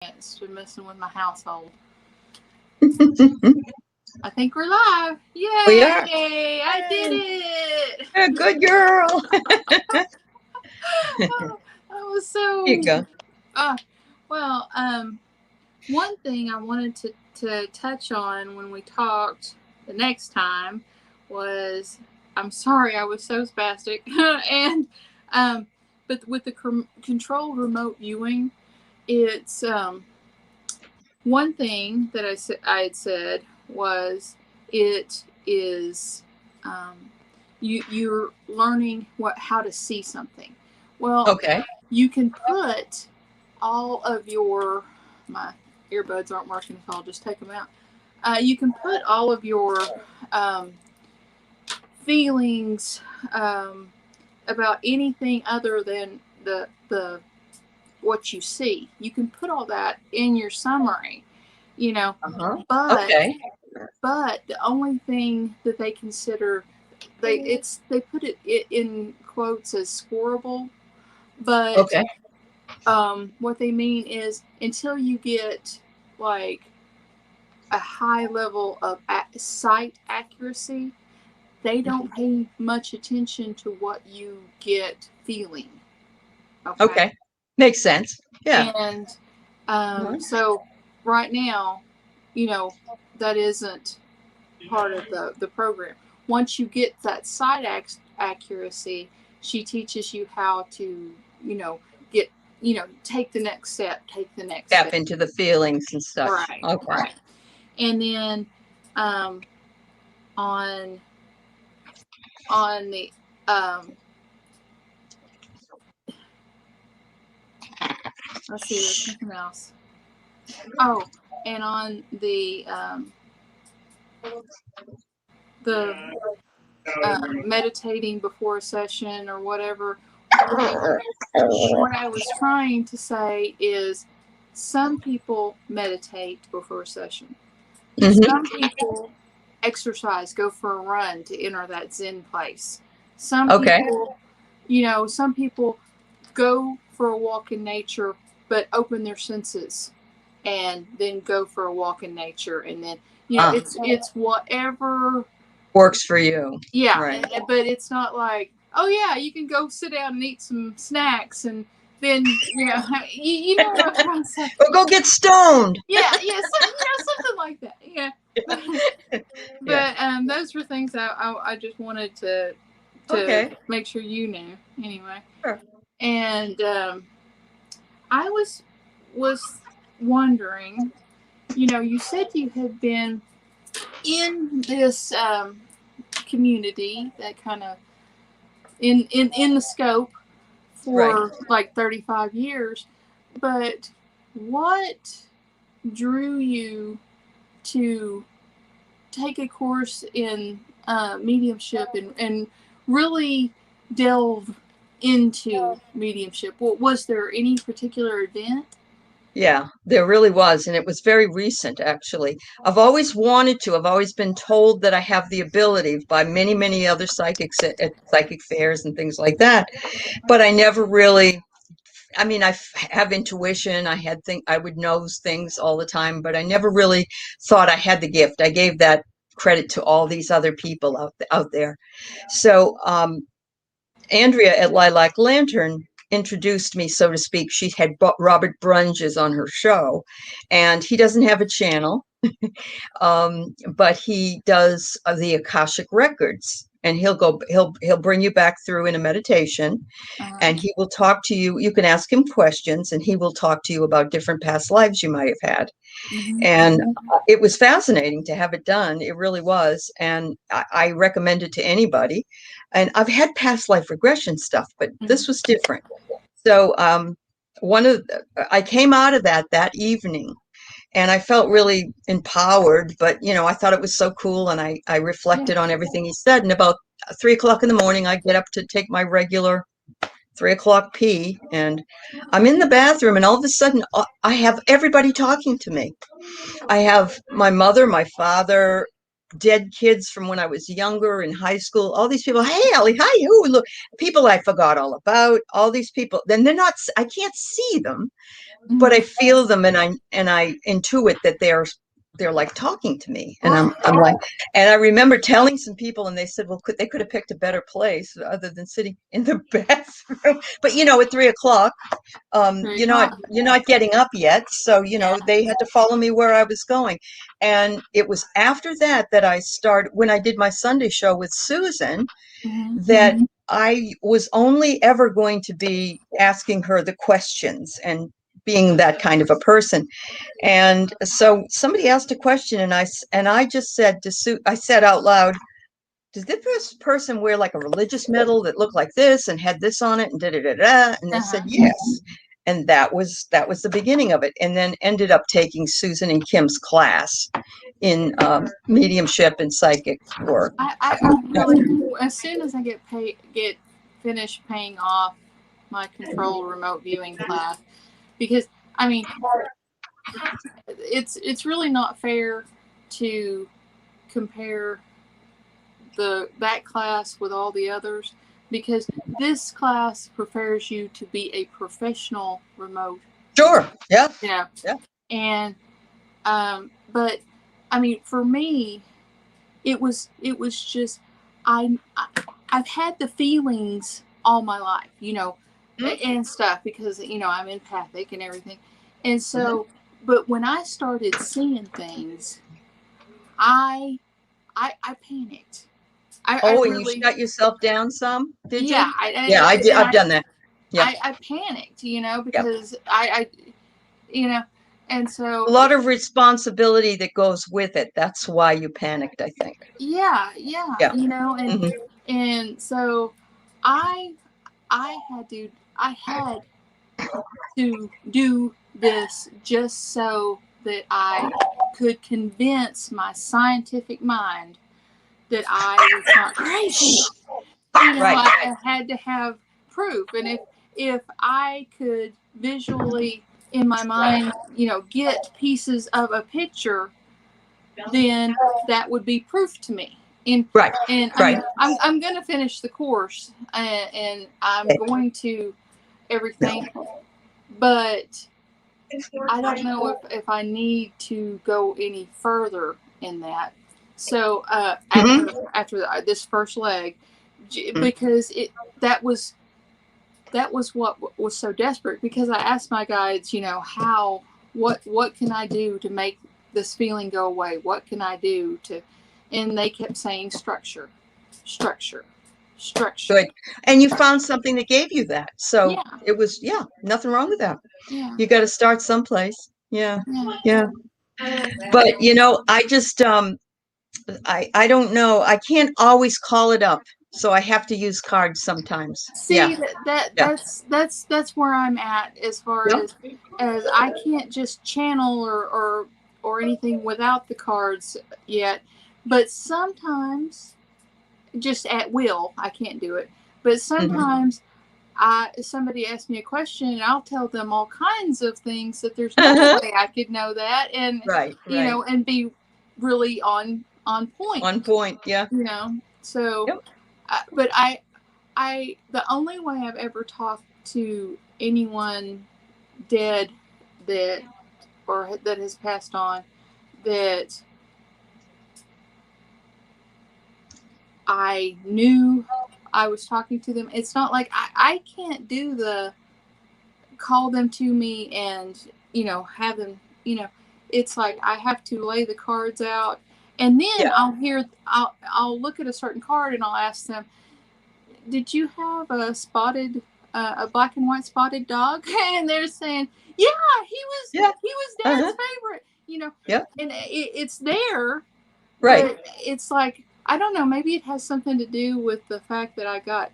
To messing with my household. I think we're live. We are. Yay! I did it. A good girl. Oh, that was Here you so. go. Uh, well, one thing I wanted to touch on when we talked the next time was I'm sorry I was so spastic, and but with the controlled remote viewing, it's one thing that I had said was it is you're learning how to see something. Well, Okay. you can put all of your my earbuds aren't working, so I'll just take them out. You can put all of your um, feelings about anything other than the what you see. You can put all that in your summary, you know, Uh-huh. but Okay. the only thing that they consider they put it in quotes as scoreable, but Okay. what they mean is until you get like a high level of sight accuracy, they don't pay much attention to what you get feeling. Okay. Okay. Makes sense. Yeah. And Uh-huh. so right now, you know, that isn't part of the program. Once you get that sight accuracy, she teaches you how to, get, take the next step, take the next Tap step. into the feelings and such. Right, Okay. right. And then um, on the let's see, there's something else. Oh, and on the meditating before a session or whatever. What I was trying to say is some people meditate before a session. Mm-hmm. Some people exercise, go for a run to enter that Zen place. Some Okay. people, some people go for a walk in nature, but open their senses and then go for a walk in nature. And then, it's whatever Works for you. yeah, Right. but it's not like, oh yeah, you can go sit down and eat some snacks and then you know what I'm trying to say. Or go get stoned. Yeah, yeah, something like that. Yeah, Yeah. but those were things I just wanted to Okay. make sure you knew anyway. Sure. And I was wondering, you said you had been in this community that kind of in the scope Right. for like 35 years, but what drew you to take a course in mediumship and really delve into mediumship? Was there any particular event? Yeah, there really was. And it was very recent, actually. I've always wanted to. I've always been told that I have the ability by many, many other psychics at psychic fairs and things like that. But I never really, I mean, have intuition. I would know things all the time, but I never really thought I had the gift. I gave that credit to all these other people out there. So, Andrea at Lilac Lantern introduced me, so to speak. She had Robert Brunges on her show, and he doesn't have a channel, but he does the Akashic records. And he'll bring you back through in a meditation, and he will talk to you. You can ask him questions, and he will talk to you about different past lives you might have had. Mm-hmm. And it was fascinating to have it done. It really was. And I recommend it to anybody. And I've had past life regression stuff, but this was different. So I came out of that evening, and I felt really empowered, but I thought it was so cool. And I reflected on everything he said. And about 3 o'clock in the morning, I get up to take my regular 3 o'clock pee, and I'm in the bathroom, and all of a sudden I have everybody talking to me. I have my mother, my father, dead kids from when I was younger in high school. All these people, hey, Aley, hi, you look, people I forgot all about. All these people, then they're not. I can't see them, but I feel them, and I intuit that they're like talking to me, and I'm like, and I remember telling some people, and they said, well, they could have picked a better place other than sitting in the bathroom. But at 3 o'clock, you're not getting up yet, so they had to follow me where I was going. And it was after that I started, when I did my Sunday show with Susan, that I was only ever going to be asking her the questions and being that kind of a person. And so somebody asked a question, and I just said to Sue, I said out loud, does this person wear like a religious medal that looked like this and had this on it and da da da da? And they said yes. And that was the beginning of it. And then ended up taking Susan and Kim's class in mediumship and psychic work. I really, as soon as I get finished paying off my control remote viewing class, because I mean, it's really not fair to compare that class with all the others, because this class prepares you to be a professional remote. Sure. Yeah. Yeah. And but I mean, for me, it was just I've had the feelings all my life, and stuff, because I'm empathic and everything, and so but when I started seeing things, I panicked. And really, you shut yourself down some, did you? Yeah, I did. I've done that. Yeah, I panicked, because I and so a lot of responsibility that goes with it. That's why you panicked, I think. Yeah. And so I had to do this just so that I could convince my scientific mind that I was not crazy. I had to have proof, and if I could visually in my mind, get pieces of a picture, then that would be proof to me. And I mean, I'm going to finish the course, and I'm going to everything, but I don't know if I need to go any further in that. So after this first leg, because that was what was so desperate, because I asked my guides, what can I do to make this feeling go away? What can I do to? And they kept saying structure. Good. And you found something that gave you that. So it was, nothing wrong with that. Yeah. You got to start someplace. Yeah. But, I just, I don't know. I can't always call it up. So I have to use cards sometimes. See, that's where I'm at, as far as I can't just channel or anything without the cards yet. But sometimes, just at will, I can't do it. But sometimes somebody asks me a question, and I'll tell them all kinds of things that there's no way I could know that, and and be really on point. On point, yeah. So, but the only way I've ever talked to anyone dead that has passed on, that I knew I was talking to them. It's not like I can't do the call them to me and have them, it's like I have to lay the cards out, and then I'll look at a certain card and I'll ask them, did you have a black and white spotted dog? And they're saying, he was Dad's favorite, and it's there, but it's like, I don't know, maybe it has something to do with the fact that I got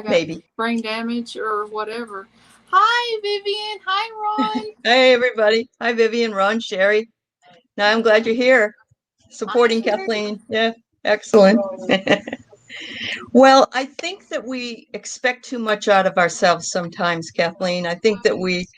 maybe brain damage or whatever. Hi, Vivian. Hi, Ron. Hey, everybody. Hi, Vivian, Ron, Sherry. Now I'm glad you're here supporting Kathleen. Yeah, excellent. Well, I think that we expect too much out of ourselves sometimes, Kathleen. I think that we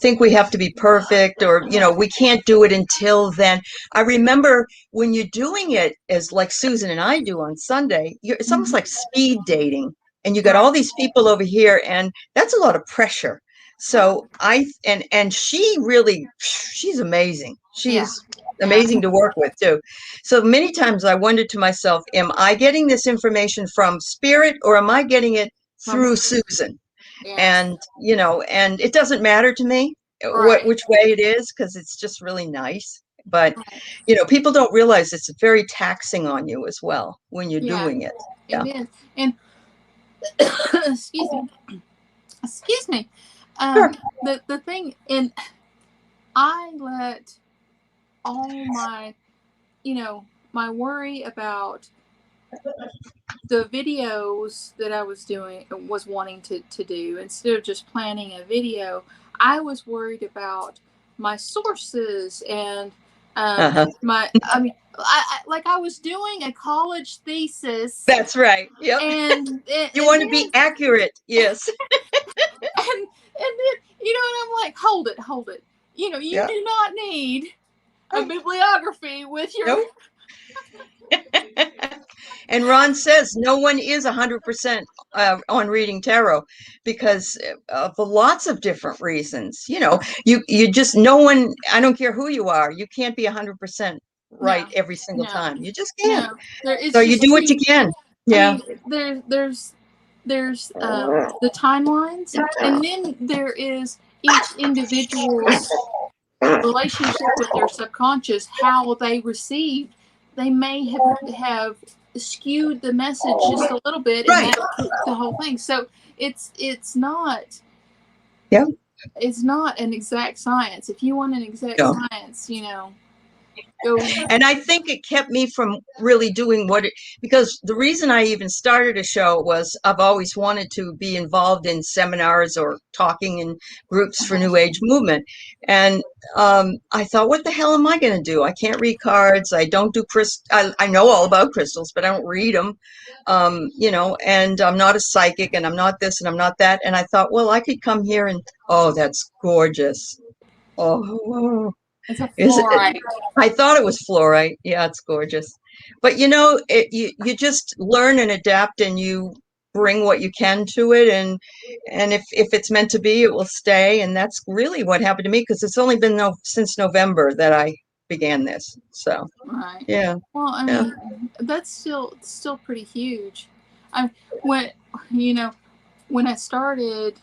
think we have to be perfect, or, we can't do it until then. I remember when you're doing it as like Susan and I do on Sunday, it's almost like speed dating, and you got Right. all these people over here, and that's a lot of pressure. So and she's amazing. Yeah. She's Yeah. amazing to work with too. So many times I wondered to myself, am I getting this information from Spirit, or am I getting it From through Susan? yes. And it doesn't matter to me Right. which way it is, because it's just really nice. But Right. people don't realize it's very taxing on you as well when you're Yeah. doing it. It Yeah. is. And excuse me. Excuse me. Sure. The thing, and I let all my, my worry about the videos that I was wanting to do, instead of just planning a video, I was worried about my sources and Uh-huh. I was doing a college thesis, That's right. Yep. and You and want then to be accurate. Yes. and then and I'm like, hold it, you Yeah. do not need a Right. bibliography with your. Nope. And Ron says no one is 100% on reading tarot, because of lots of different reasons. You just, no one, I don't care who you are, you can't be 100% right No, every single no, time. You just can't. no. It's So you just do what you too. can. I Yeah. mean, there's the timelines, and then there is each individual's relationship with their subconscious, how they received. They may have skewed the message just a little bit, and Right. that the whole thing. So it's not Yeah. it's not an exact science. If you want an exact No. science, go. And I think it kept me from really doing because the reason I even started a show was I've always wanted to be involved in seminars or talking in groups for New Age movement. And I thought, what the hell am I going to do? I can't read cards. I don't do I know all about crystals, but I don't read them. And I'm not a psychic, and I'm not this, and I'm not that. And I thought, well, I could come here and, oh, that's gorgeous. Oh, It's a is it? fluorite. I thought it was fluorite. Yeah, it's gorgeous. But you just learn and adapt, and you bring what you can to it, and if it's meant to be, it will stay. And that's really what happened to me, because it's only been since November that I began this. So Right. yeah, Well, I yeah. mean, that's still pretty huge. I when when I started,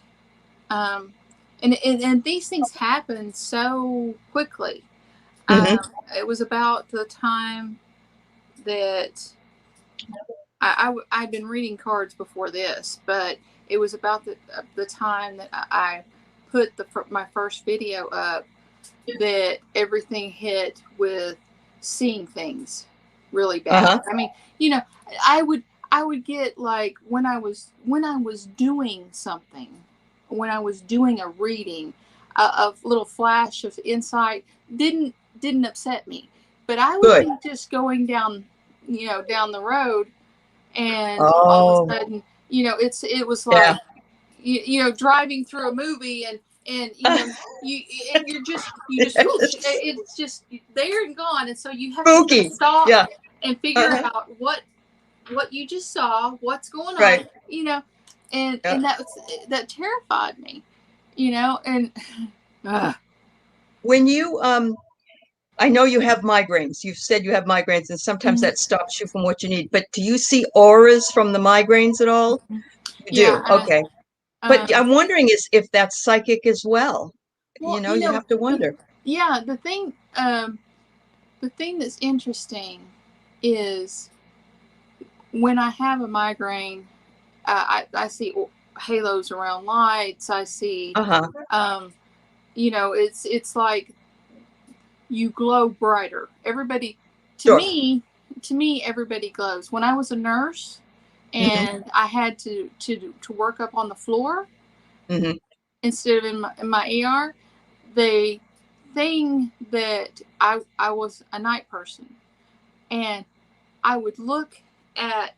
um, and these things happen so quickly. Hmm. It was about the time that I'd been reading cards before this, but it was about the time that I put my first video up, that everything hit with seeing things really bad. Uh-huh. I mean, I would I would get, like, when I was doing something, when I was doing a reading, a little flash of insight didn't upset me, but I would Good. be just going down the road, and all of Oh, a sudden, it was yeah. like, driving through a movie, and you and you just whoosh, it's just there and gone, and so you have to kind of Spooky. stop Yeah. and figure Uh-huh. out what you just saw, what's going on, Right. and Yeah. that terrified me, and When you I know you have migraines. You've said you have migraines, and sometimes Mhm. that stops you from what you need. But do you see auras from the migraines at all? You Yeah. do. Okay. But Um I'm wondering if that's psychic as well. well, You have to wonder. yeah, the thing that's interesting is, when I have a migraine, I see halos around lights. I see, Uh-huh. um, it's like you glow brighter. Everybody, to Sure. me, everybody glows. When I was a nurse Hmm. and I had to work up on the floor Hmm. instead of in my ER, they thing that I was a night person, and I would look at,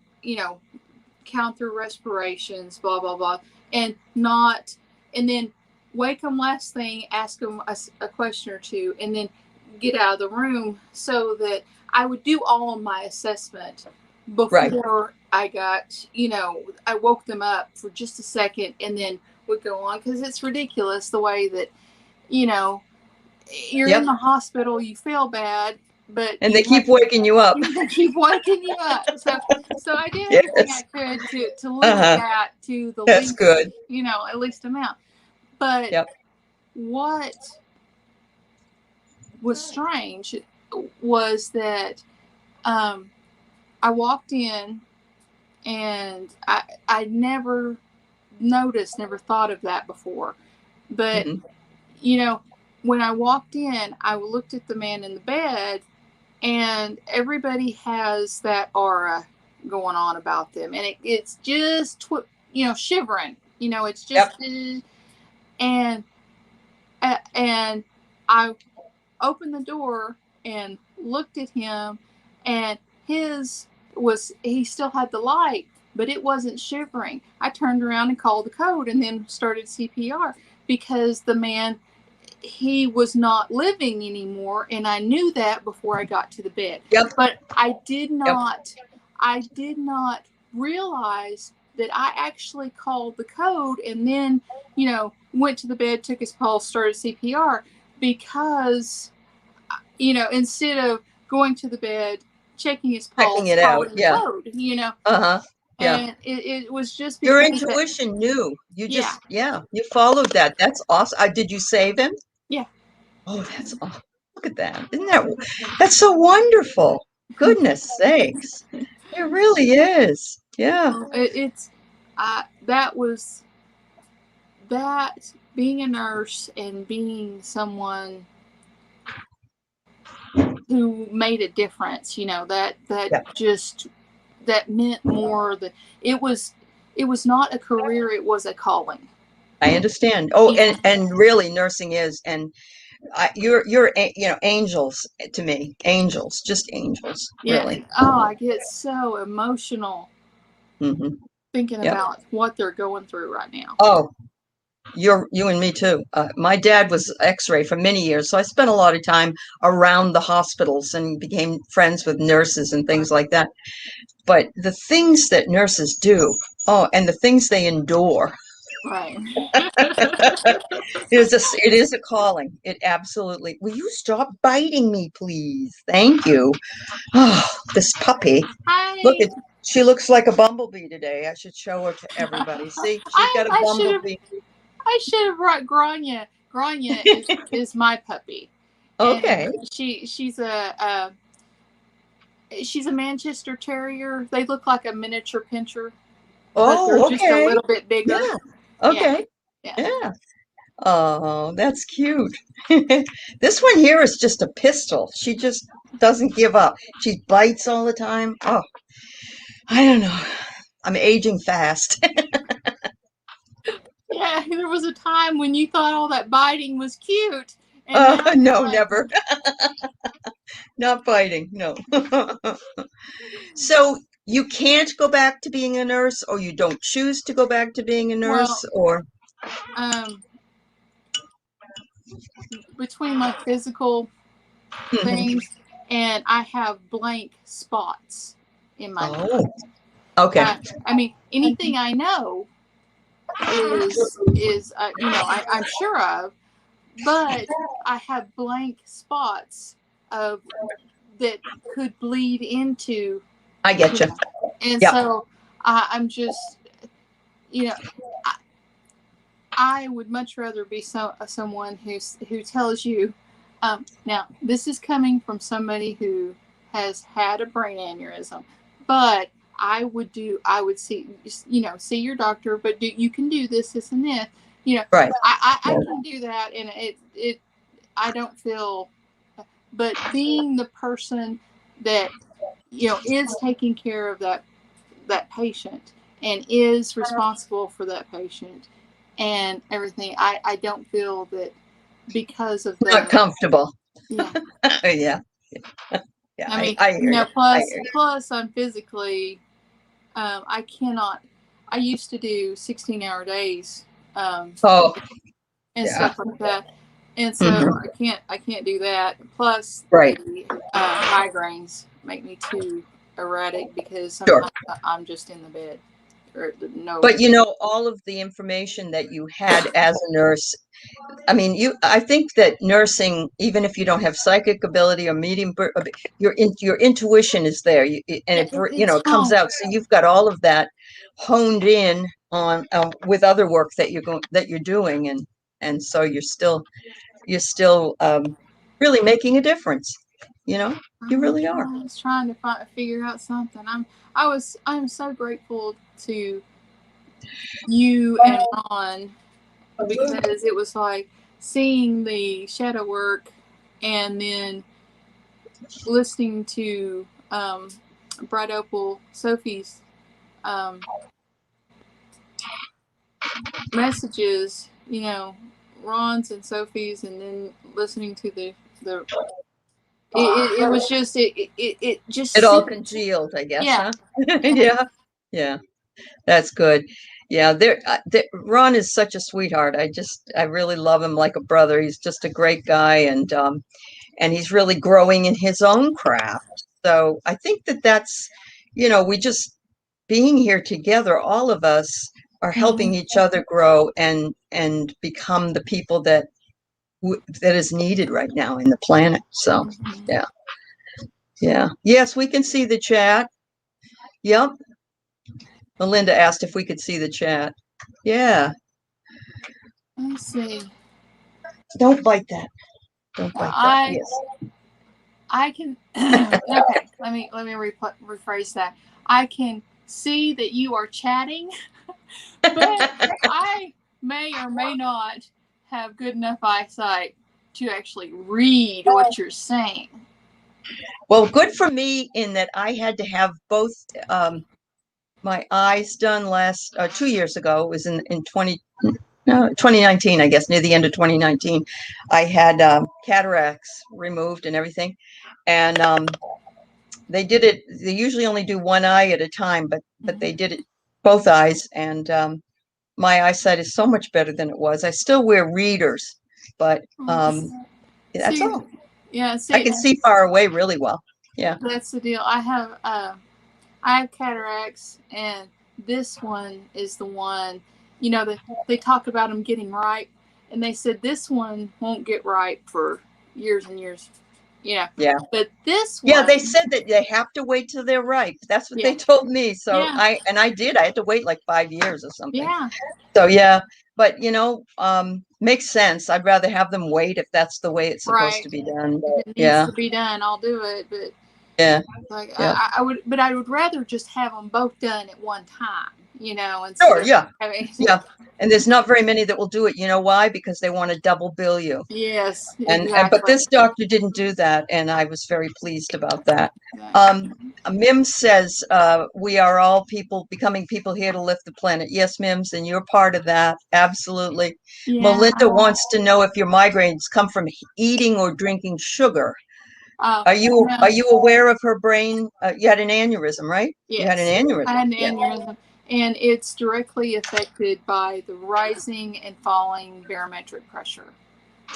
count through respirations, blah blah blah, and not, and then wake them last thing, ask them a question or two, and then get out of the room, so that I would do all of my assessment Right. before I got, I woke them up for just a second and then would go on, because it's ridiculous the way that, you know, you're in Yep. the hospital, you feel bad, but And they keep waking you up. they keep waking you up. So I did everything I Yes. could to limit Uh-huh. that to the That's least, good. at least amount. But Yep. what was strange was that, um, I walked in, and I never noticed, never thought of that before. But, Hmm. when I walked in, I looked at the man in the bed, and everybody has that aura going on about them, and it's just shivering. It's just, Yep. and and I opened the door and looked at him, and his he still had the light, but it wasn't shivering. I turned around and called the code, and then started CPR, because the man, he was not living anymore, and I knew that before I got to the bed. Yep. But Yep. I did not realize that I actually called the code, and then, went to the bed, took his pulse, started CPR, because, instead of going to the bed, checking his Checking pulse, it out. calling the Yeah. code. Uh-huh. Yeah. And it was just Your because that, intuition knew. You yeah, just, yeah, you followed that. That's awesome. Did you save him? yeah. Oh, that's awesome. Look at that. That's so wonderful. Goodness sakes. It really is. Yeah. It's that was that being a nurse and being someone who made a difference, that Yeah. just, that meant more. That it was not a career, it was a calling. I understand. Oh, Yeah, and really nursing is, and angels to me. Angels, just angels, yeah. really. Oh, I get so emotional Hmm. thinking Yep. about what they're going through right now. Oh, you and me too. My dad was X-ray for many years, so I spent a lot of time around the hospitals and became friends with nurses and things like that. But the things that nurses do, oh, and the things they endure, Right. it is a calling. It absolutely. Will you stop biting me, please? Thank you. Oh, this puppy. Look I at she looks like a bumblebee today. I should show her to everybody. See, she's I got a I should have bumblebee. I should have brought Grania. Grania is my puppy, and Okay. she's a Manchester Terrier. They look like a miniature pinscher, but they're Oh, just a okay. little bit bigger. Yeah. Yeah, Okay. yeah, Yeah. Oh, that's cute. This one here is just a pistol. She just doesn't give up. She bites all the time. Oh, I don't know. I'm aging fast. yeah. There was a time when you thought all that biting was cute, and now you're No, like, never. Not biting. No. So you can't go back to being a nurse, or you don't choose to go back to being a nurse, well, or um, between my physical Mhm. things, and I have blank spots in my Oh, mind. okay. I mean, anything I know is I'm sure of, but I have blank spots of that could bleed into, I get you. and Yep. so I'm just, you know I, I would much rather be someone who tells you, now this is coming from somebody who has had a brain aneurysm, but I would see your doctor, but you can do this and this. Right. I can do that, and it I don't feel, but being the person that, is taking care of that patient, and is responsible for that patient and everything, I don't feel that, because of Not the, comfortable. yeah. Yeah. Yeah. I mean, I hear you. I plus hear you. I'm physically, I cannot. I used to do 16-hour days, um, Oh. and Yeah. stuff like that. And so Hmm. I can't do that. Plus Right. the migraines make me too erratic because Sure. sometimes I'm just in the bed or no. But all of the information that you had as a nurse, I mean, I think that nursing, even if you don't have psychic ability or medium, your intuition is there, and Yeah, it's it comes home. out. So you've got all of that honed in on with other work that you're doing, and so you're still really making a difference. You really are. I was trying to figure out something. I'm so grateful to you and Ron because it was like seeing the shadow work and then listening to Bright Opal Sophie's um, messages, Ron's and Sophie's, and then listening to the it was just it just It all seemed, congealed, I guess, yeah, huh? yeah. Yeah, yeah. That's good. Yeah, Ron is such a sweetheart. I really love him like a brother. He's just a great guy, and he's really growing in his own craft. So I think we just being here together, all of us are helping each other grow and become the people that is needed right now in the planet. So Mm-hmm. yeah, yeah. Yes, we can see the chat. Yep. Melinda asked if we could see the chat. Yeah. Let's see. Don't bite that. Don't Well, bite that. Yes. I can okay. Let me rephrase that. I can see that you are chatting, but I may or may not have good enough eyesight to actually read what you're saying. Well, good for me in that I had to have both my eyes done last 2 years ago. It was in 2019, I guess, near the end of 2019. I had cataracts removed and everything. And they did it. They usually only do one eye at a time, but they did it both eyes. And my eyesight is so much better than it was. I still wear readers, but that's See, all. yeah, I see, can see far away really well. Yeah. that's the deal. I have cataracts, and this one is the one. They talk about them getting ripe, and they said this one won't get ripe for years and years. Yeah. But this Yeah, they one, said that they have to wait till they're ripe. That's what yeah, they told me. So yeah, I did. I had to wait like 5 years or something. yeah, So yeah, but makes sense. I'd rather have them wait if that's the way it's supposed right. to be done. If it needs Yeah, to be done, I'll do it. But yeah, like yeah. I would, but I would rather just have them both done at one time. Instead Sure, of yeah, having. yeah. And there's not very many that will do it. You know why? Because they want to double bill you. Yes, But exactly. this doctor didn't do that, and I was very pleased about that. Exactly. Mims says we are all people becoming people here to lift the planet. Yes, Mims, and you're part of that. Absolutely. Yeah. Melinda wants to know if your migraines come from eating or drinking sugar. Oh, Are no. you aware of her brain? You had an aneurysm, right? You had an Yes. I aneurysm. had an Yeah. aneurysm, and it's directly affected by the rising and falling barometric pressure.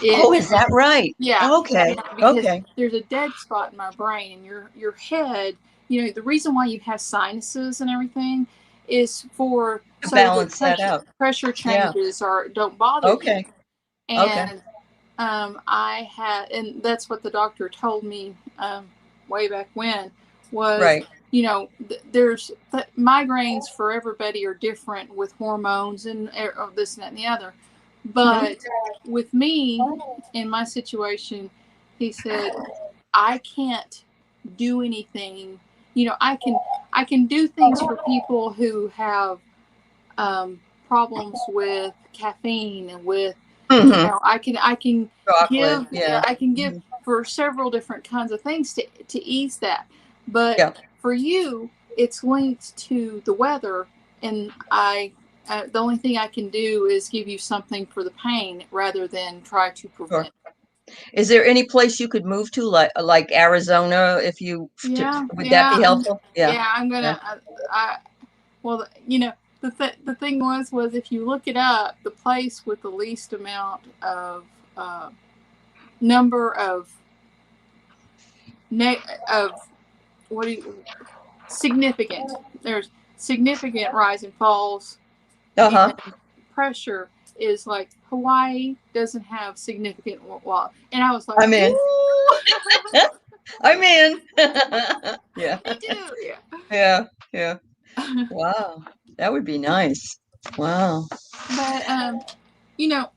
It, Oh, is that right? yeah, Okay. yeah, because Okay. there's a dead spot in my brain, and your head. The reason why you have sinuses and everything is To so the balance that out. pressure Yeah. changes are don't bother you. Okay. Okay. And I had, and that's what the doctor told me way back when was, Right. there's migraines for everybody are different with hormones and this and that and the other. Mhm. But with me, in my situation, he said, I can't do anything. I can do things for people who have problems with caffeine and with Mhm. I can Chocolate. give Yeah. I can give Mhm. for several different kinds of things to ease that. But Yeah. for you, it's linked to the weather, and the only thing I can do is give you something for the pain rather than try to Sure. prevent. Is there any place you could move to, like Arizona, if you Yeah, would that yeah, be helpful? Yeah. yeah. I'm Yeah. gonna. I well, the thing was if you look it up, the place with the least amount of number of of what do you significant. There's significant rise and falls Uh-huh. and pressure is like Hawaii doesn't have significant wall. And I was like, I'm in. ooh, I'm in. Yeah. me too. Yeah. Yeah. Yeah. Wow. That would be nice. Wow. But you know,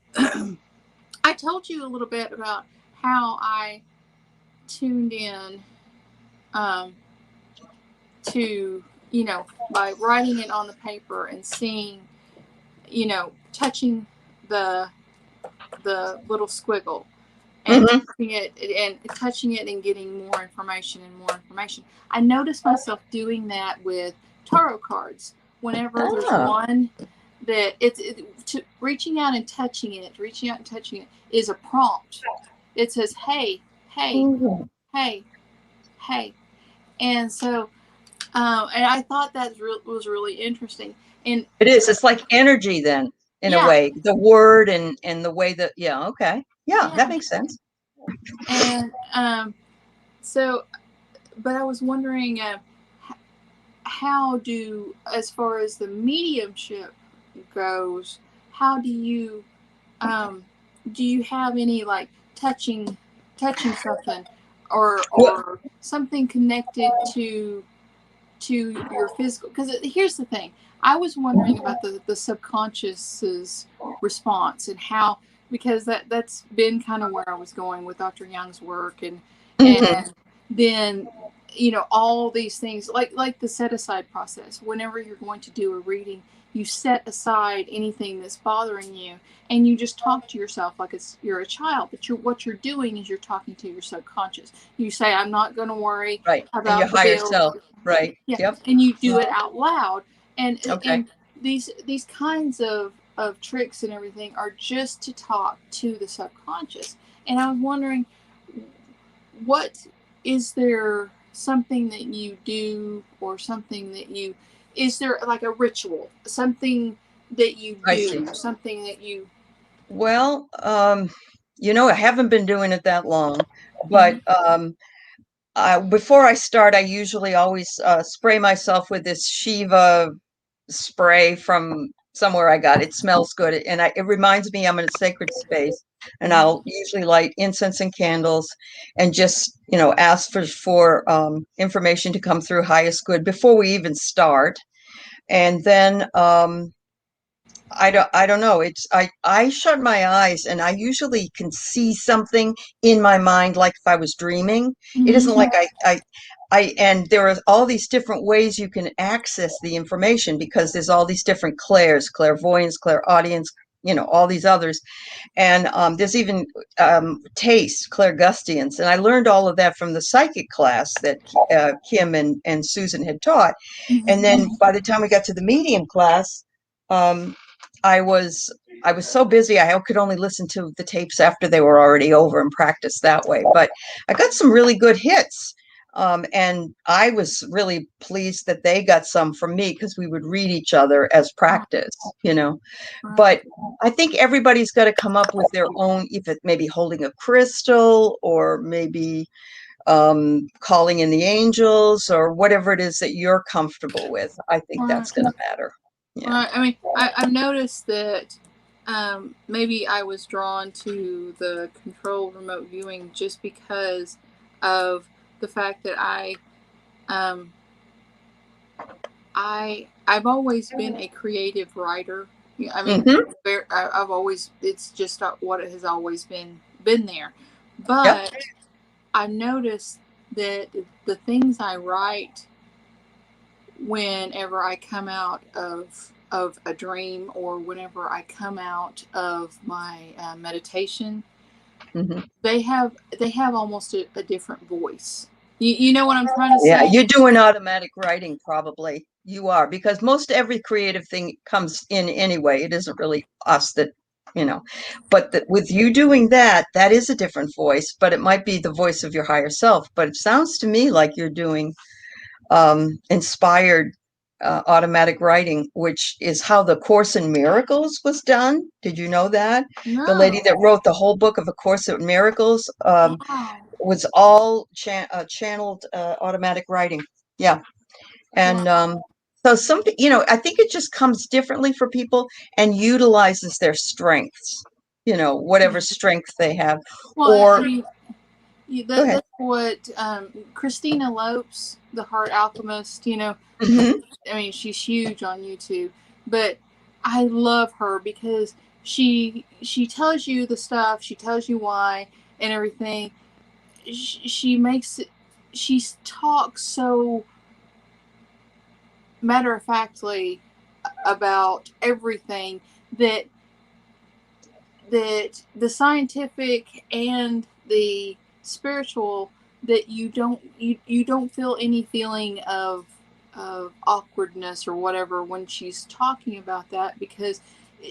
I told you a little bit about how I tuned in um, to, by writing it on the paper and seeing, touching the little squiggle and Hmm. touching it and getting more information and more information. I noticed myself doing that with tarot cards. Whenever there's Ah. one that reaching out and touching it is a prompt. It says, "Hey, hey, Mhm. hey, hey," and so and I thought that was really interesting. And It is. It's like energy then, in a yeah, way. The word and the way that, yeah, okay. Yeah, that yeah, makes sense. and so, but I was wondering, how as far as the mediumship goes, how um, do you have any like touching something, Well, or something connected to your physical? Because here's the thing, I was wondering about the subconscious's response and how, because that's been kind of where I was going with Dr. Young's work, mhm. and then all these things like the set aside process. Whenever you're going to do a reading, you set aside anything that's bothering you, and you just talk to yourself like you're a child. But what you're doing is you're talking to your subconscious. You say, I'm not going to worry Right. And your about the higher bill. self. Right. Yeah, Yep. and you do Mhm. it out loud, and Okay. these kinds of tricks and everything are just to talk to the subconscious. And I was wondering, what is there something that you do, or something that you is there like a ritual, something that you I see. do, something that you Well, I haven't been doing it that long, but Mhm. before I start, I usually always spray myself with this Shiva spray from somewhere I got. It smells good, and it reminds me I'm in a sacred space. And I'll usually light incense and candles, and just ask for information to come through highest good before we even start. And then I don't know. I shut my eyes, and I usually can see something in my mind, like if I was dreaming. It isn't Mhm. like and there are all these different ways you can access the information, because there's all these different clairs, clairvoyance, clairaudience, all these others. And there's even taste, clairgustiance. And I learned all of that from the psychic class that Kim and Susan had taught. And Mhm. then by the time we got to the medium class, um, I was I was so busy I could only listen to the tapes after they were already over and practice that way. But I got some really good hits. And I was really pleased that they got some from me, because we would read each other as practice. Right. But I think everybody's got to come up with their own, if it maybe holding a crystal, or maybe calling in the angels, or whatever it is that you're comfortable with. I think Right. that's going to matter. Yeah. Right. I mean, I've noticed that maybe I was drawn to the control remote viewing just because of the fact that um, I've always been a creative writer. I mean, Hmm. I've always, it's just what it has always been there. Yep. But I've noticed that the things I write, whenever I come out of a dream, or whenever I come out of my meditation, Hmm. they have almost a different voice. You know what I'm trying to Yeah, say? you're doing automatic writing, probably. You are, because most every creative thing comes in anyway. It isn't really us you know, but with you doing that, that is a different voice, but it might be the voice of your higher self. But it sounds to me like you're doing inspired automatic writing, which is how the Course in Miracles was done. Did you know that? The lady No. that wrote the whole book of A Course in Miracles Wow. was all channeled automatic writing. Yeah. And Wow. so I think it just comes differently for people and utilizes their strengths, whatever strength they have. Well, I Or mean, go ahead. that's what Christina Lopes, the Heart Alchemist, Hmm. I mean, she's huge on YouTube, but I love her because she tells you the stuff, she tells you why and everything. She makes it. She talks so matter of factly about everything that the scientific and the spiritual, that you don't feel any feeling of awkwardness or whatever when she's talking about that, because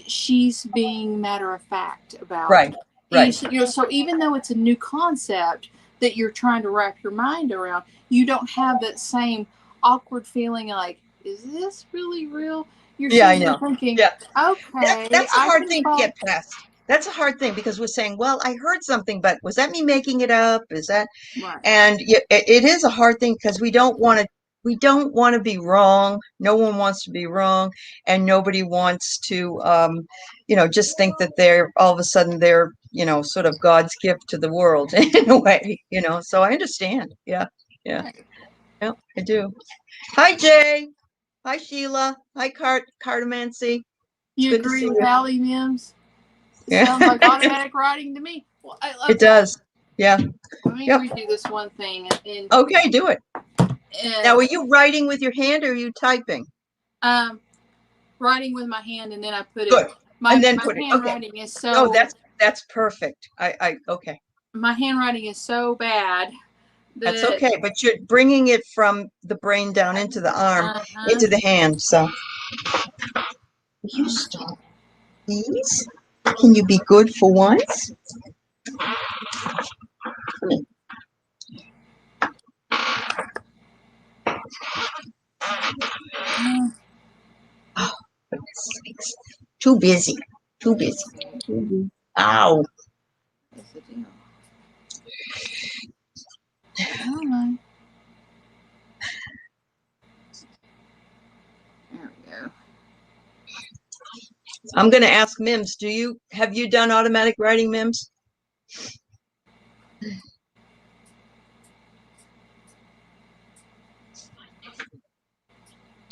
she's being matter of fact about Right. it. Right. So even though it's a new concept that you're trying to wrap your mind around, you don't have that same awkward feeling like, is this really real? You're Yeah, I sitting there know. thinking, Yeah. okay, That's a I hard can thing to follow. get past. That's a hard thing because we're saying, well, I heard something, but was that me making it up? Is that? Right. And it is a hard thing because we don't want to be wrong. No one wants to be wrong, and nobody wants to, just think that they're all of a sudden they're, sort of God's gift to the world in a way, So I understand. Yeah, yeah, Right. yeah, I do. Hi, Jay. Hi, Sheila. Hi, Cartomancy. It's You good to agree see with you. Aley Mims? It Yeah, sounds like automatic writing to me. Well, it okay. does. Yeah. Let me Yep. read you this one thing. Okay, do it. Now, And are you writing with your hand or are you typing? um, writing with my hand, and then I put it. Good. And then My put it. Okay. handwriting is No, so that's perfect. Okay. my handwriting is so bad That's that okay. But you're bringing it from the brain down into the arm, uh-huh. into the hand. So, will you stop, please? Can you be good for once? Oh, for goodness sakes. Too busy. Too busy. Ow. What's the deal? Come on. There we go. I'm going to ask Mims. Have you done automatic writing, Mims?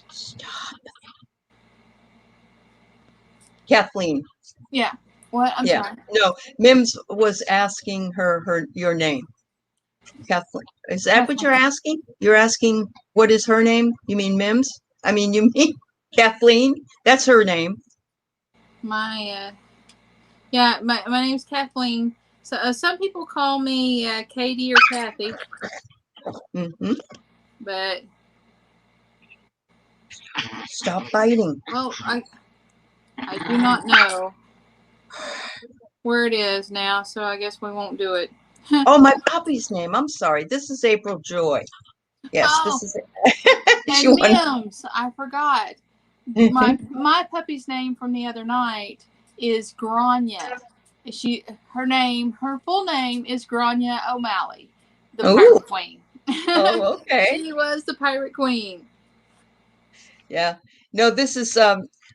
Stop. Kathleen. Yeah. What? I'm Yeah. sorry. No, Mims was asking her your name. Kathleen. Is that what you're asking? You're asking what is her name? You mean Mims? I mean, you mean Kathleen? That's her name. My yeah. My name's Kathleen. So some people call me Katie or Kathy, Hmm. but Stop biting. well, I do not know where it is now, so I guess we won't do it. Oh, my puppy's name. I'm sorry. This is April Joy. Yes, this Oh, is it. She and won. Mims, I forgot. My puppy's name from the other night is Grania. Her full name is Grania O'Malley, the Oh, Pirate Queen. oh, okay. She was the Pirate Queen. Yeah. No, this is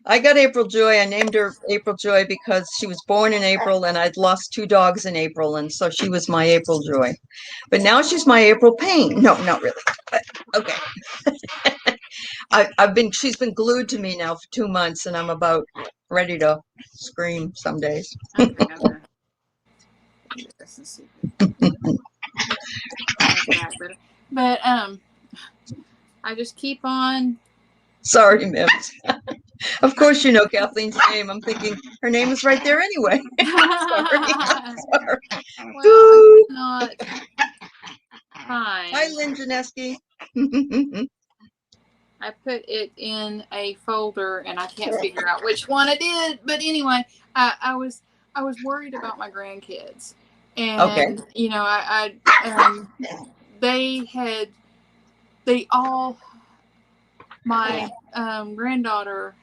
I got April Joy. I named her April Joy because she was born in April and I'd lost two dogs in April, and so she was my April Joy. But now she's my April Pain. No, not really. But okay. She's been glued to me now for 2 months and I'm about ready to scream some days. Okay, okay. This is stupid. But I just keep on. Sorry, Mims. Of course you know Kathleen's name. I'm thinking her name is right there anyway. Sorry. Sorry. Well, I cannot find. Hi, Lynn Janeski. I put it in a folder and I can't figure out which one it is. But anyway, I was worried about my grandkids, Okay. and they all my granddaughter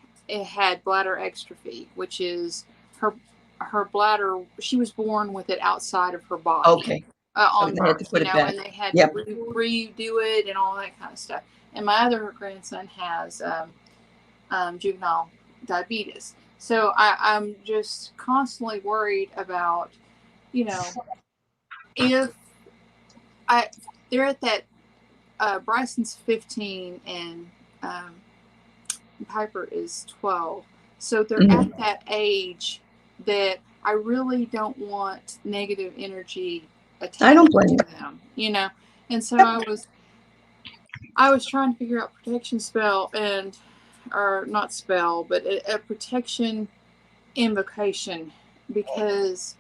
had bladder exstrophy, which is her bladder. She was born with it outside of her body. Okay. On They had to birth, put it back. and they had Yep. to redo it and all that kind of stuff. And my other grandson has juvenile diabetes. So I'm just constantly worried about, if they're at that, Bryson's 15 and Piper is 12. So they're Mm-hmm. at that age that I really don't want negative energy attached to them, And so I was trying to figure out protection spell or not spell, but a protection invocation, because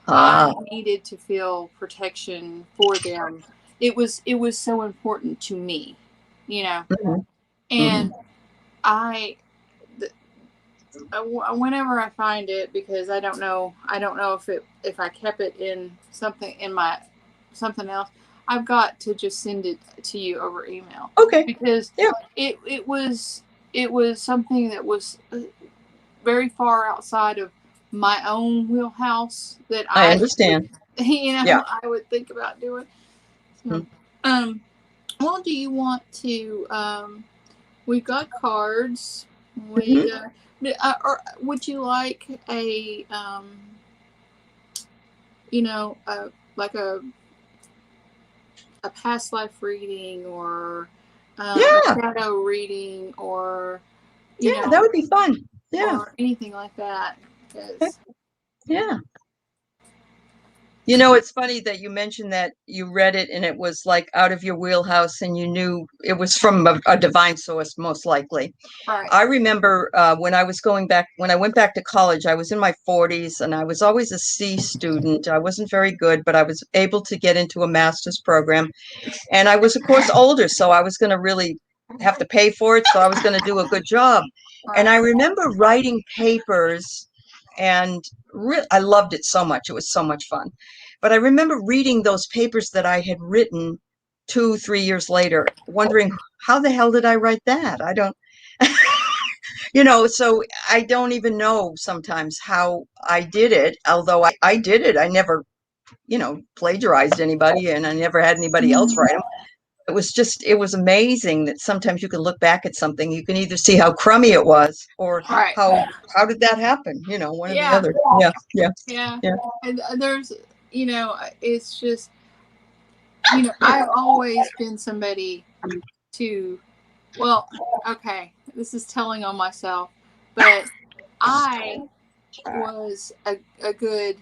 I needed to feel protection for them. It was so important to me, Mm-hmm. and I, whenever I find it, because I don't know if I kept it in something else. I've got to just send it to you over email. Okay. Because it was something that was very far outside of my own wheelhouse that I understand. I would think about doing. So, well, do you want to? We've got cards. Or would you like a like a past life reading, or a shadow reading, or that would be fun. Or anything like that. Yeah. It's funny that you mentioned that you read it and it was like out of your wheelhouse and you knew it was from a divine source, most likely. Right. I remember when I went back to college, I was in my 40s and I was always a C student. I wasn't very good, but I was able to get into a master's program. And I was, of course, older, so I was going to really have to pay for it. So I was going to do a good job. Right. And I remember writing papers, and I loved it so much. It was so much fun. But I remember reading those papers that I had written 2-3 years later, wondering, how the hell did I write that? I don't, so I don't even know sometimes how I did it, although I did it. I never, plagiarized anybody, and I never had anybody else write them. It was amazing that sometimes you can look back at something, you can either see how crummy it was or how did that happen? One or the other. Yeah. And there's, it's just, I've always been somebody to, well, okay, this is telling on myself, but I was a good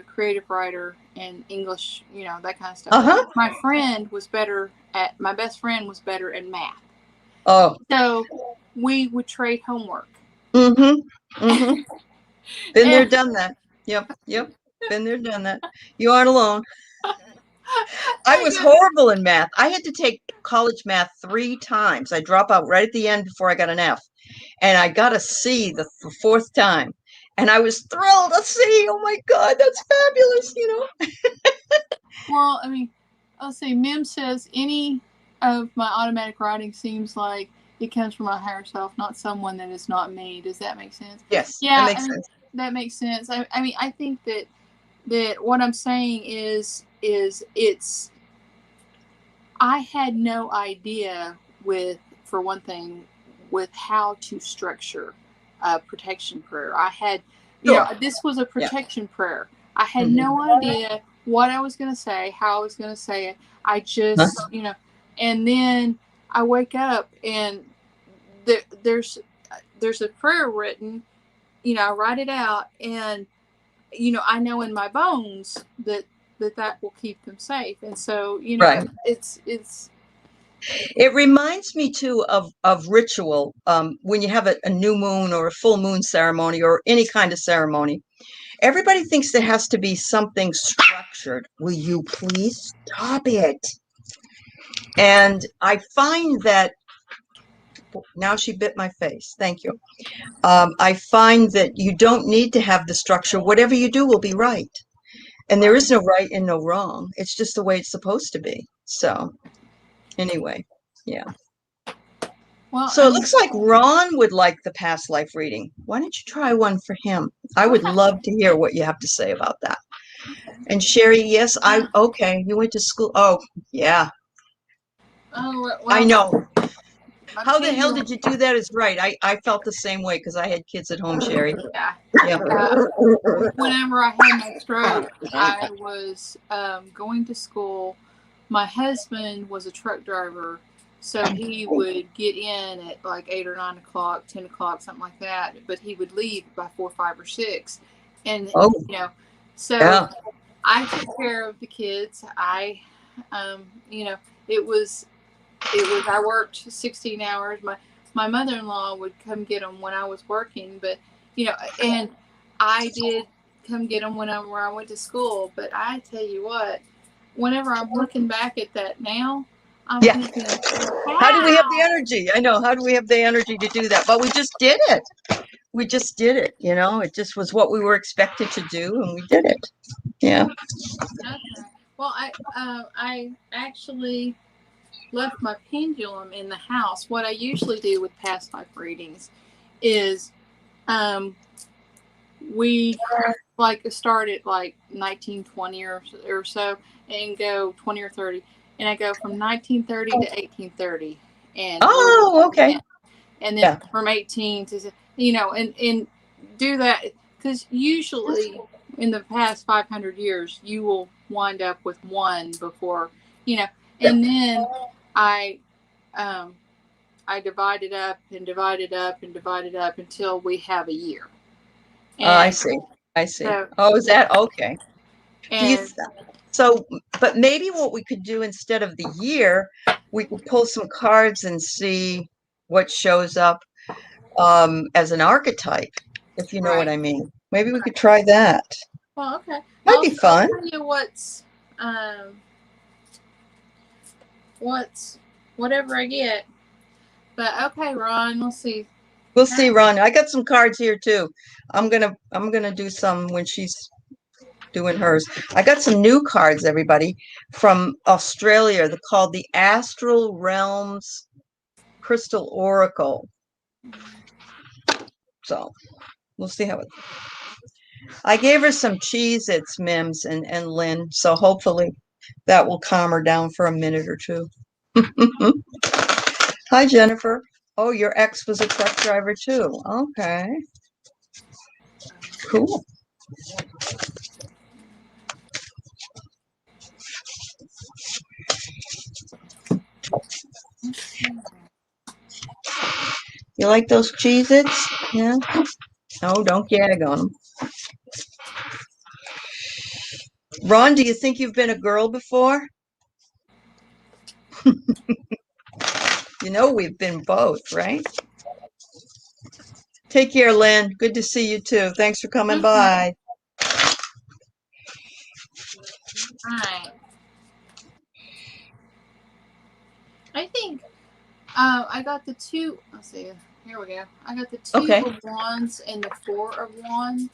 creative writer in English, that kind of stuff. My best friend was better at math. Oh. So we would trade homework. Been there, done that. Yep. Been there, done that. You aren't alone. I was horrible in math. I had to take college math 3 times. I drop out right at the end before I got an F. And I got a C the 4th time. And I was thrilled. A C. Oh my God, that's fabulous, Well, I mean, I'll say Mim says any of my automatic writing seems like it comes from my higher self, not someone that is not me. Does that make sense? Yes. Yeah, that makes sense. That makes sense. I mean, I think that what I'm saying is it's, I had no idea for one thing, with how to structure a protection prayer. I had, this was a protection prayer. I had no idea what I was going to say, how I was going to say it. I just, and then I wake up and there's a prayer written, I write it out, and, I know in my bones that will keep them safe. And so, it's it reminds me too of ritual. When you have a new moon or a full moon ceremony or any kind of ceremony, everybody thinks there has to be something structured. Will you please stop it? And I find that now she bit my face. Thank you. I find that you don't need to have the structure. Whatever you do will be right. And there is no right and no wrong. It's just the way it's supposed to be. So anyway, yeah. Well, So it looks like Ron would like the past life reading. Why don't you try one for him? I would okay. love to hear what you have to say about that. And Sherry, yes, okay, you went to school. Oh, yeah, Oh I well, know. my How the hell pendulum. did you do that is right. I felt the same way because I had kids at home, Sherry. Yeah. Yeah. Whenever I had my stroke, I was going to school. My husband was a truck driver, so he would get in at like 8 or 9 o'clock, 10 o'clock, something like that. But he would leave by 4, 5, or 6, and Oh, so yeah. I took care of the kids. You know, it was I worked 16 hours. My mother-in-law would come get them when I was working, but and I did come get them whenever I went to school. But I tell you what, whenever I'm looking back at that now, I'm Yeah. thinking, How do we have the how? energy? I know. How do we have the energy to do that? But we just did it. We just did it. It just was what we were expected to do, and we did it. Yeah. Okay. Well, I actually left my pendulum in the house. What I usually do with past life readings is um, we like start at like 1920 or so and go 20 or 30, and I go from 1930 to 1830 and Oh, okay. yeah, and then Yeah. from 18 to and do that, because usually in the past 500 years you will wind up with one before you know and then I um I divide it up and divide it up and divide it up until we have a year. I And see. I see. so Oh, is that okay? Do you and so? But maybe what we could do instead of the year, we could pull some cards and see what shows up as an archetype, if you know what right. I mean. Maybe we could try that. Well, okay. Might be I'll fun. tell you um what's whatever I get. But okay, Ron, let's see. We'll see, Ron. I got some cards here too. I'm gonna do some when she's doing hers. I got some new cards, everybody, from Australia. They're called the Astral Realms Crystal Oracle. So we'll see how it. I gave her some Cheez-Its, Mims, and Lynn. So hopefully that will calm her down for a minute or two. Hi, Jennifer. Oh, your ex was a truck driver too. Okay, cool. You like those Cheez-Its? Yeah. Oh, don't gag on them. Ron, do you think you've been a girl before? We've been both, right? Take care, Lynn. Good to see you too. Thanks for coming Okay. by. All right. I think I got the two. Let's see. Here we go. I got the two Okay. of wands and the 4 of wands.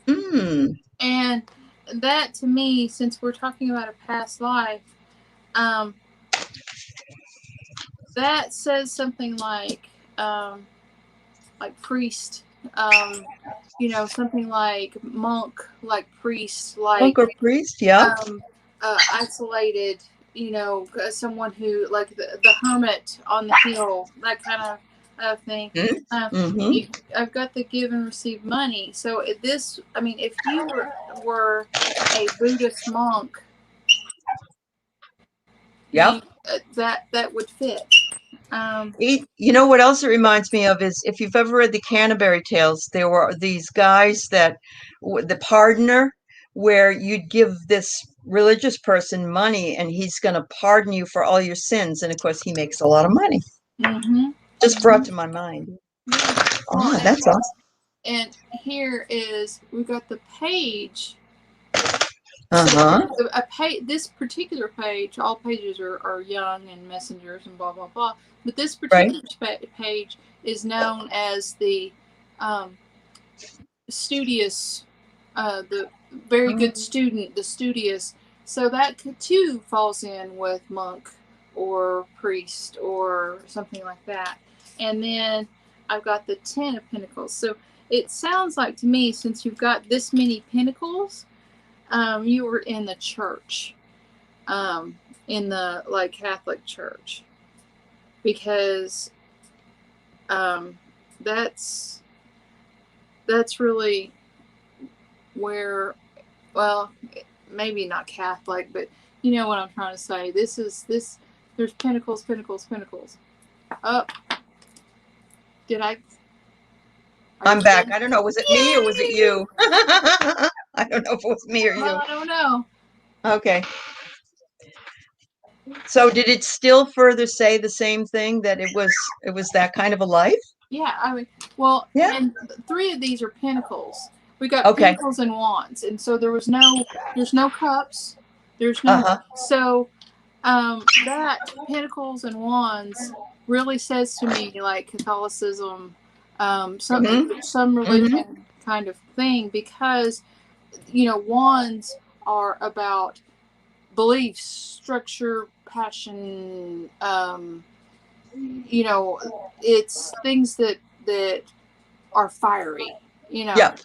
Hmm. And that to me, since we're talking about a past life, um, that says something like priest, something like monk, like priest, Monk like or priest? Yeah. isolated, someone who like the hermit on the hill, that kind of thing. Mm-hmm. I've got the give and receive money. So this, I mean, if you were a Buddhist monk, Yep. that would fit. You know what else it reminds me of is if you've ever read the Canterbury Tales, there were these guys that the pardoner, where you'd give this religious person money and he's going to pardon you for all your sins. And of course, he makes a lot of money. Mm-hmm. Just brought to my mind. Yeah. Well, Oh, that's awesome. and here is we've got the page. Uh-huh. So this particular page, all pages are young and messengers and blah blah blah. But this Right. particular page is known as the studious, the very good student, the studious. So that too falls in with monk or priest or something like that. and then I've got the 10 of Pentacles. So it sounds like to me, since you've got this many Pentacles, you were in the church, in the like Catholic Church, because that's really where, well, maybe not Catholic, but you know what I'm trying to say. There's Pentacles, Pentacles, Pentacles. Oh, did I? I'm back. I don't know. Was it me or was it you? I don't know if it was me or you. Well, I don't know. Okay. So did it still further say the same thing, that it was that kind of a life? Yeah, I mean, well, Yeah. and 3 of these are Pentacles. We got Okay. Pentacles and Wands, and so there's no cups. There's no, so that Pentacles and Wands really says to me like Catholicism, some religion kind of thing, because Wands are about beliefs, structure, passion. It's things that are fiery. Yep.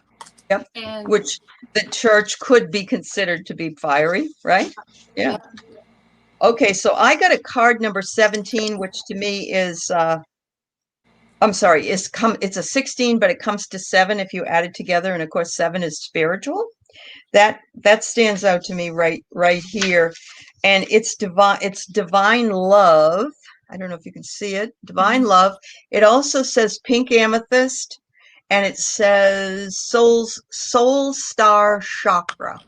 And which the church could be considered to be fiery, right? Yeah. Okay, so I got a card number 17, which to me is I'm sorry, it's a 16, but it comes to 7 if you add it together, and of course 7 is spiritual. That stands out to me right here. And it's divine love. I don't know if you can see it. Divine love. It also says pink amethyst, and it says soul star chakra.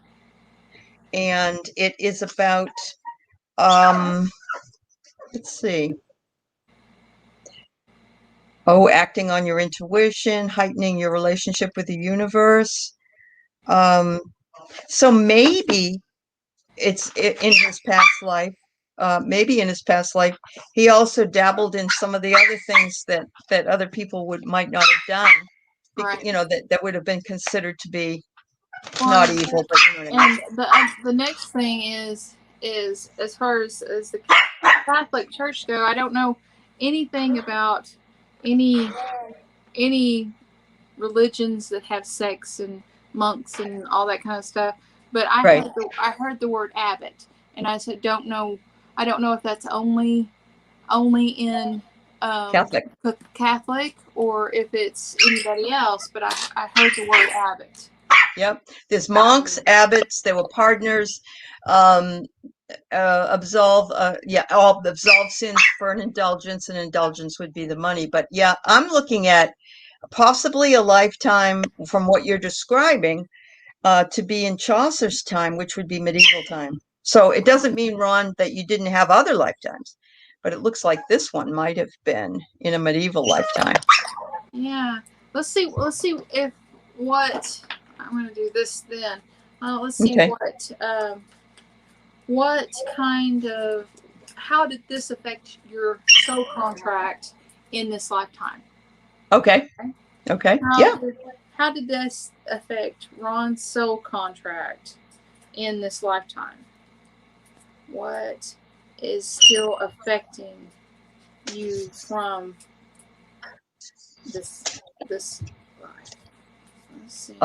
And it is about let's see. Acting on your intuition, heightening your relationship with the universe. So maybe it's in his past life. Maybe in his past life, he also dabbled in some of the other things that other people might not have done. Right. That would have been considered to be not evil. But you know what I mean. And the next thing is as far as the Catholic Church go, I don't know anything about any religions that have sex and monks and all that kind of stuff. But I heard the word abbot, and I said I don't know if that's only in Catholic or if it's anybody else. But I heard the word abbot. Yep, there's monks, abbots. There were partners. Absolve sins for an indulgence, and indulgence would be the money. But yeah, I'm looking at possibly a lifetime from what you're describing to be in Chaucer's time, which would be medieval time. So it doesn't mean, Ron, that you didn't have other lifetimes, but it looks like this one might have been in a medieval lifetime. Yeah, let's see if what I'm going to do this then. Let's see what kind of, how did this affect your soul contract in this lifetime? Okay. How did this affect Ron's soul contract in this lifetime? What is still affecting you from this life? Let's see.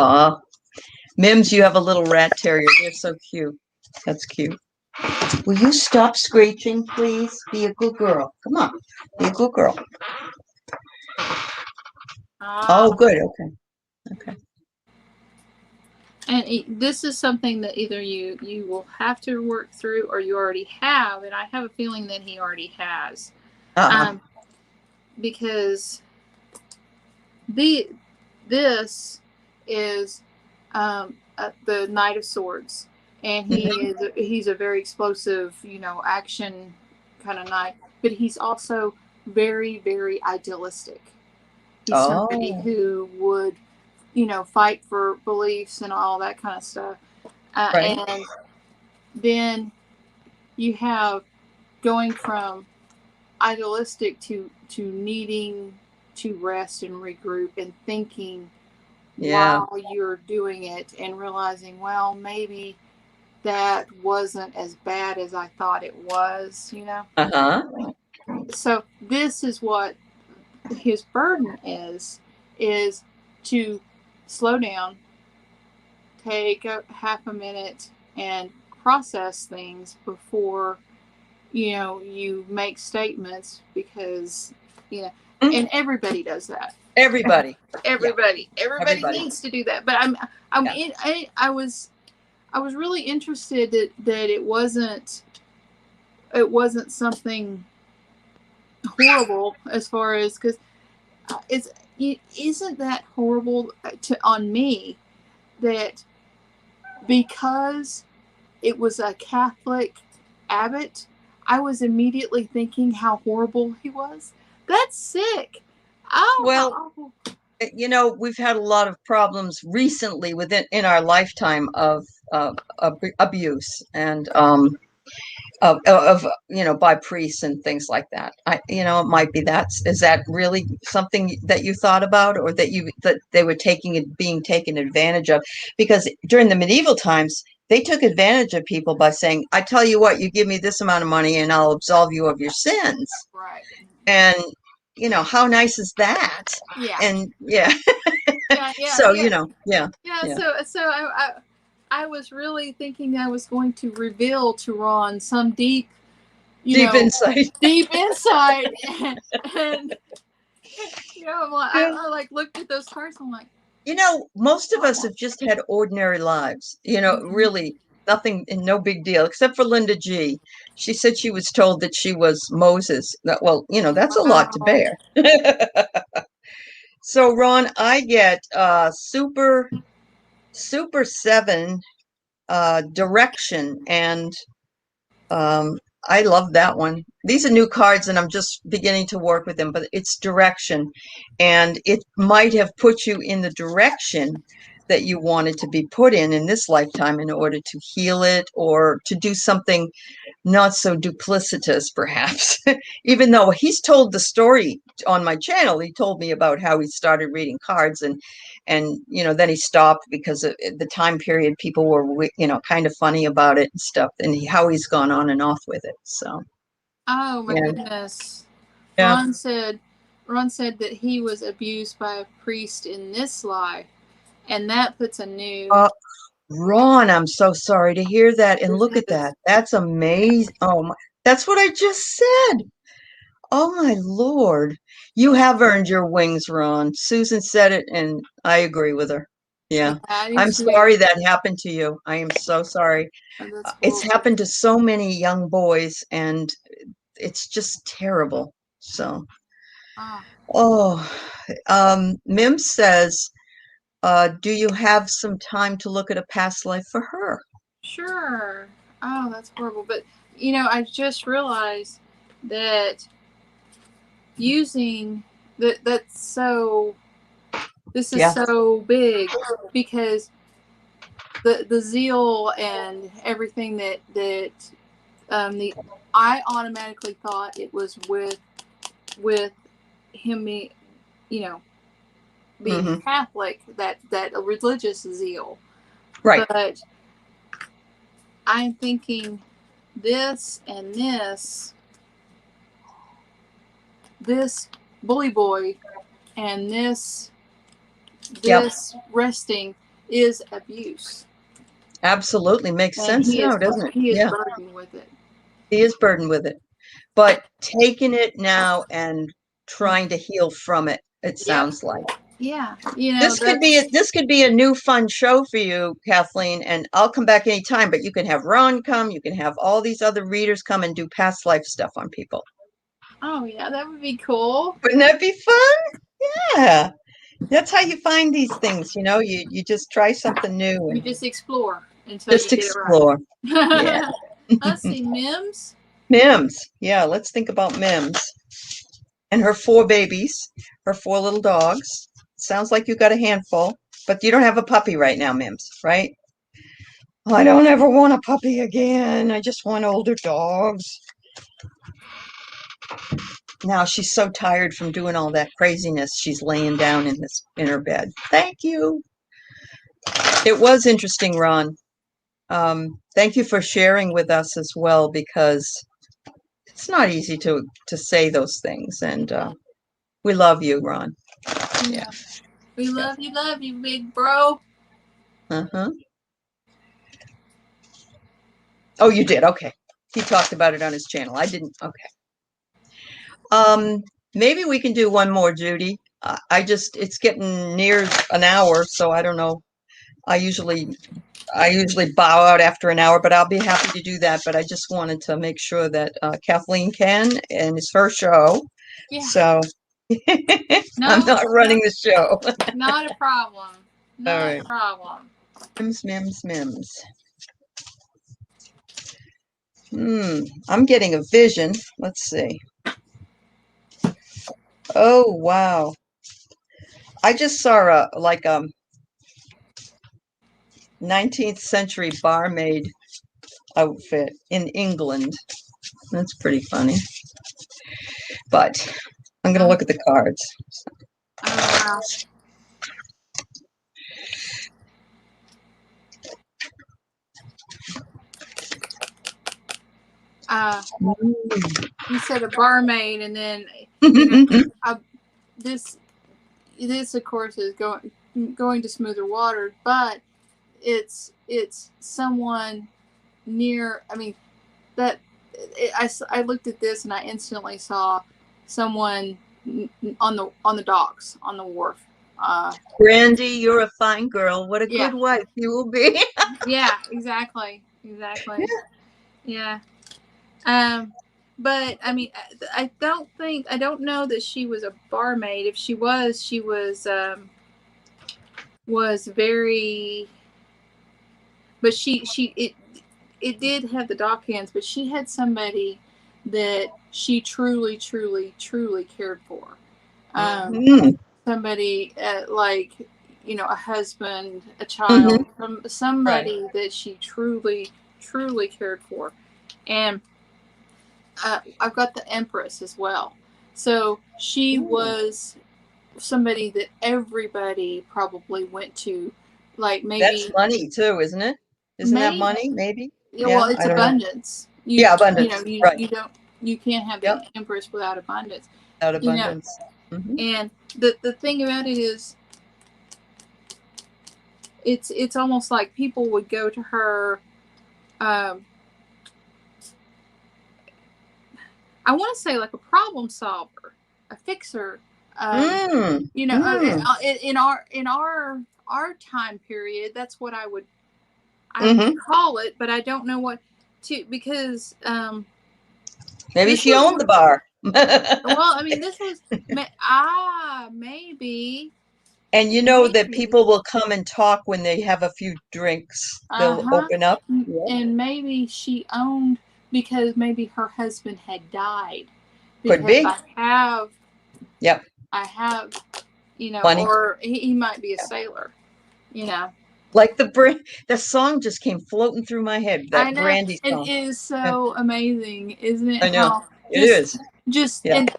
Mims, you have a little rat terrier. They're so cute. That's cute. Will you stop screeching, please? Be a good girl. Come on. Be a good girl. Good. Okay. And this is something that either you will have to work through or you already have, and I have a feeling that he already has. Because this is the Knight of Swords, and he's a very explosive, action kind of knight, but he's also very, very idealistic. He's somebody who would, fight for beliefs and all that kind of stuff. And then you have going from idealistic to needing to rest and regroup and thinking while you're doing it and realizing, well, maybe that wasn't as bad as I thought it was, So this is what his burden is to slow down, take a half a minute, and process things before you make statements, because and everybody does that. Everybody. Yeah. Everybody Everybody. needs to do that. But Yeah. I was really interested that it wasn't something horrible, as far as, because it isn't that horrible on me, that because it was a Catholic abbot, I was immediately thinking how horrible he was. That's sick. Oh, Well, how awful. we've had a lot of problems recently in our lifetime of abuse and by priests and things like that. It might be is that really something that you thought about, or that they were being taken advantage of? Because during the medieval times, they took advantage of people by saying, "I tell you what, you give me this amount of money and I'll absolve you of your sins." Right. And how nice is that? Yeah. And yeah. Yeah. So, Yeah. yeah. Yeah. So I was really thinking I was going to reveal to Ron some deep, Deep insight. deep insight, and I like looked at those cards. I'm like, most of us have just had ordinary lives, really nothing and no big deal, except for Linda G. She said she was told that she was Moses. Well, that's a lot to wow. bear. So, Ron, I get super 7 direction, and I love that one. These are new cards and I'm just beginning to work with them, but it's direction, and it might have put you in the direction that you wanted to be put in this lifetime, in order to heal it or to do something not so duplicitous, perhaps. Even though he's told the story on my channel, he told me about how he started reading cards, and then he stopped because of the time period. People were kind of funny about it and stuff, and how he's gone on and off with it. So, Oh my yeah. goodness. Yeah. Ron said that he was abused by a priest in this life, and that puts a new Ron, I'm so sorry to hear that. And look at that. That's amazing. That's what I just said. Oh my Lord. You have earned your wings, Ron. Susan said it, and I agree with her. Yeah. I'm sorry that happened to you. I am so sorry. It's happened to so many young boys, and it's just terrible. So, Mim says, do you have some time to look at a past life for her? Sure. Oh, that's horrible. But, I just realized that using that's so, this is so big, because the zeal and everything I automatically thought it was with him being, being Catholic, that a religious zeal. Right. But I'm thinking this and this bully boy and this resting is abuse. Absolutely makes sense now, doesn't it? He is burdened with it. He is burdened with it. But taking it now and trying to heal from it, it sounds like. Yeah. This could be a new fun show for you, Kathleen, and I'll come back anytime, but you can have Ron come, you can have all these other readers come and do past life stuff on people. Oh yeah, that would be cool. Wouldn't that be fun? Yeah. That's how you find these things, you just try something new. You just explore until you get it right. Yeah. Let's see, Mims. Mims. Yeah, let's think about Mims. And her 4 babies, her 4 little dogs. Sounds like you got a handful, but you don't have a puppy right now, Mims, right? I don't ever want a puppy again. I just want older dogs. Now she's so tired from doing all that craziness. She's laying down in her bed. Thank you. It was interesting, Ron. Thank you for sharing with us as well, because it's not easy to say those things. And We love you, Ron. Yeah. Yeah. We Yeah. love you, big bro. Uh-huh. Oh, you did. Okay. He talked about it on his channel. I didn't. Okay. Um, maybe we can do one more, Judy. It's getting near an hour, so I don't know. I usually I usually bow out after an hour, but I'll be happy to do that. But I just wanted to make sure that Kathleen can, and it's her show. Yeah. So I'm No, not no, running the show. not a problem. All Not right. a problem. Mims, mims, mims. I'm getting a vision. Let's see. Oh, wow. I just saw a 19th century barmaid outfit in England. That's pretty funny. But I'm going to Oh, look at the cards. oh wow. Uh, you said a barmaid, and then you know, I, this this of course is going to smoother water, but it's someone near. I mean that I looked at this and I instantly saw someone on the docks on the wharf. Brandy, you're a fine girl. What a Yeah, good wife you will be. yeah, exactly. Yeah. Um, but I mean, I don't know that she was a barmaid. If she was, she was very, but it did have the dock hands, but she had somebody that she truly cared for. Um, Mhm. somebody like a husband, a Mhm. child, Right. somebody that she truly cared for, and I've got the Empress as well. So she Ooh, was somebody that everybody probably went to, like that's maybe money too, isn't it? Isn't that maybe money? Maybe. yeah, well, Yeah, it's I don't know. abundance. Yeah, abundance. Right. You don't you can't have Yep. the Empress without abundance. Without You know, abundance. Hmm. and the thing about it is it's almost like people would go to her. Um, I want to say like a problem solver, a fixer. Um, Mm. Mm. in our time period, that's what I would Hmm. call it, but I don't know what to because Maybe this she was owned the bar. well, I mean, this was maybe And you know that maybe people will come and talk when they have a few drinks. They'll uh-huh, open up. Yep. and maybe she owned because maybe her husband had died Could because be. Yep. I have Money. or he might be a sailor, you know. Like the song just came floating through my head, I that know Brandy it song. is Yeah, so amazing, isn't it? I know. How It is. just Yeah. and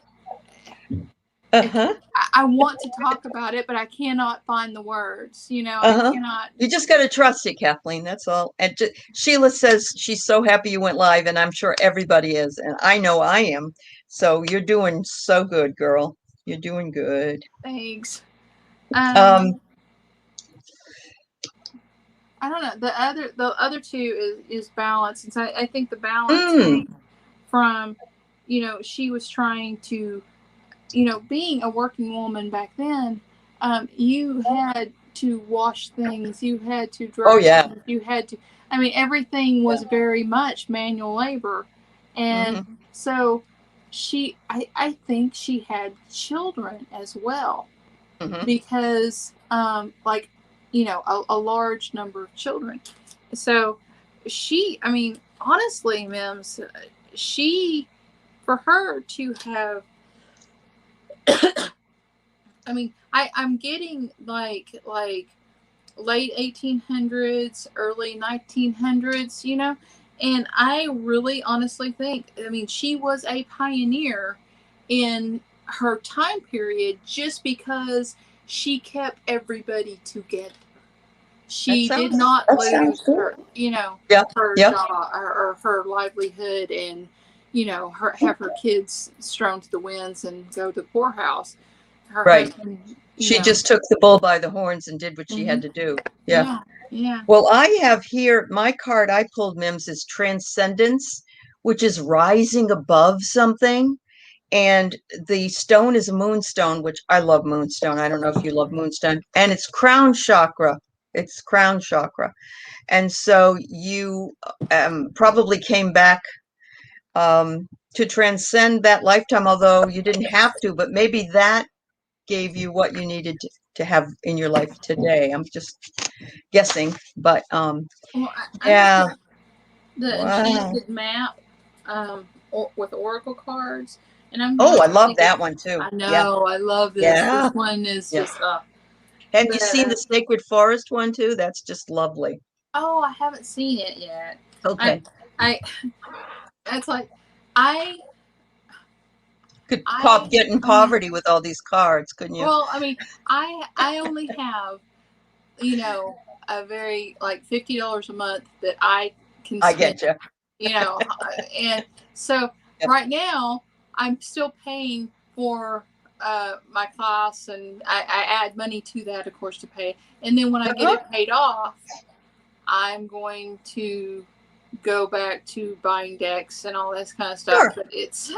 Uh-huh. I want to talk about it, but I cannot find the words. I Uh-huh. cannot. You just got to trust it, Kathleen. That's all. And Sheila says she's so happy you went live, and I'm sure everybody is, and I know I am. So you're doing so good, girl. You're doing good. Thanks. Um, I don't know. The other two is balance, and so I think the balance mm, came from, she was trying to, being a working woman back then. You had to wash things, you had to oh dry yeah. things, you had to. I mean, everything Yeah. was very much manual labor, and Hmm. so I think she had children as well Hmm. because like a large number of children. So I mean, honestly, Mims, she for her to have I mean, I'm getting like late 1800s, early 1900s, and I really honestly think, I mean, she was a pioneer in her time period just because she kept everybody together. She did not That sounds lose good. her, Yeah. her Yeah. job or her livelihood and, have her kids strewn to the winds and go to the poorhouse. her Right. husband, She just took the bull by the horns and did what she had to do. Yeah. Yeah, yeah. Well, I have here, my card I pulled, Mims, is Transcendence, which is rising above something. And the stone is a moonstone, which I love moonstone. I don't know if you love moonstone. And it's crown chakra. It's crown chakra. And so you probably came back to transcend that lifetime, although you didn't have to, but maybe that gave you what you needed to have in your life today. I'm just guessing, but Well, I got yeah. the Wow. enchanted map with oracle cards, and I'm Oh, going I to love take it. that one too. I Yeah. know, I love this. Yeah. This one is Yeah. just Have you but, seen the Sacred Forest one too? That's just lovely. oh, I haven't seen it yet. Okay. I That's like I Could I get in I mean, poverty with all these cards, couldn't you? well, I mean, I only have, a very like $50 a month that I can I spend, get you. and so Yep. right now I'm still paying for my class, and I add money to that, of course, to pay. And then when I get it paid off, I'm going to go back to buying decks and all this kind of stuff. Sure. But it's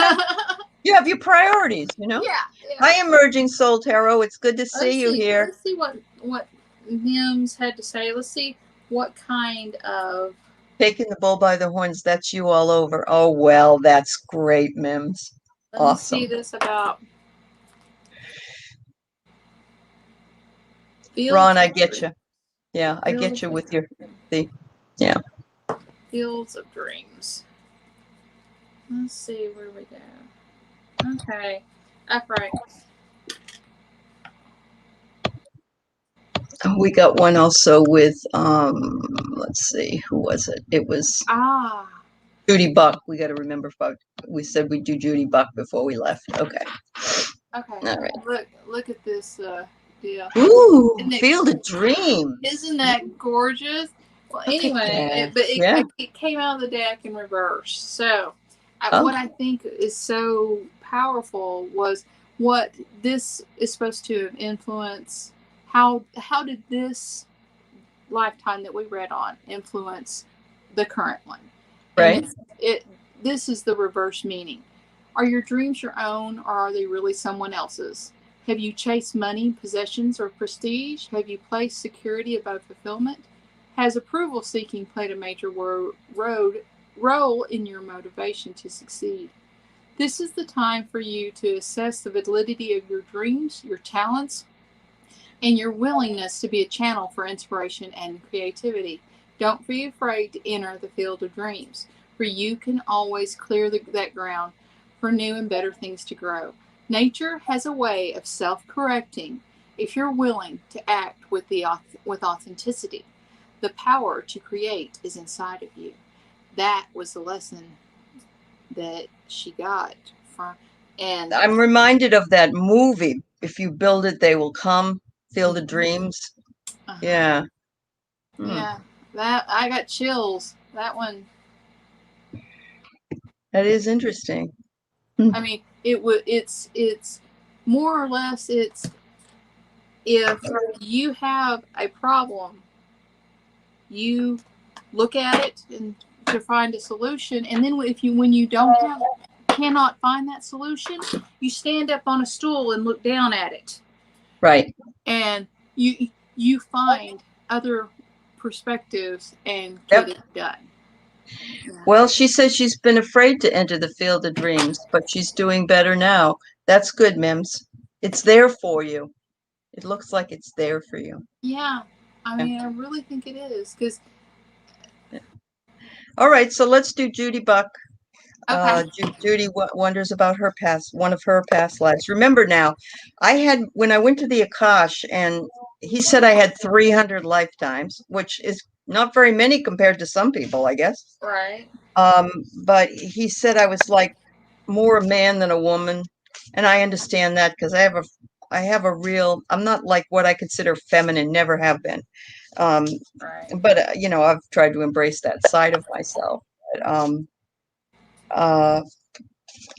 You have your priorities, yeah. Hi, Emerging Soul Tarot. It's good to see you here. Let's see what Nims had to say. Let's see what kind of Taking the bull by the horns. That's you all over. Oh, well, that's great, Mims. let me Awesome. see this about Ron, I get you. Yeah, I get you with yeah. Fields of Dreams. Let's see where we go. Okay, upright. We got one also with let's see, who was it? It was Judy Buck. We got to remember, we said we'd do Judy Buck before we left. Okay. Okay. All right. Look at this deal. Ooh, Field of Dreams. Isn't that gorgeous? Well, anyway, it came out of the deck in reverse. So, what I think is so powerful was what this is supposed to influence. How did this lifetime that we read on influence the current one? Right. And this is the reverse meaning. Are your dreams your own, or are they really someone else's? Have you chased money, possessions, or prestige? Have you placed security above fulfillment? Has approval seeking played a major role in your motivation to succeed? This is the time for you to assess the validity of your dreams, your talents, and your willingness to be a channel for inspiration and creativity. Don't be afraid to enter the field of dreams, for you can always clear that ground for new and better things to grow. Nature has a way of self-correcting if you're willing to act with authenticity. The power to create is inside of you. That was the lesson that she got from. And I'm reminded of that movie, If You Build It, They Will Come, Field of Dreams. Yeah. Yeah, that I got chills. That one. That is interesting. I mean, it's more or less it's if you have a problem, you look at it and to find a solution, and then when you cannot find that solution, you stand up on a stool and look down at it. Right. And you find other perspectives and get it done. Well, she says she's been afraid to enter the field of dreams, but she's doing better now. That's good, Mims. It's there for you. It looks like it's there for you. Yeah. I mean, I really think it is. All right, so let's do Judy Buck. Okay. Judy wonders about one of her past lives. Remember now, when I went to the Akash, and he said I had 300 lifetimes, which is not very many compared to some people, I guess. Right. But he said I was like more a man than a woman, and I understand that because I have a real, I'm not like what I consider feminine, never have been. Right. But I've tried to embrace that side of myself. But,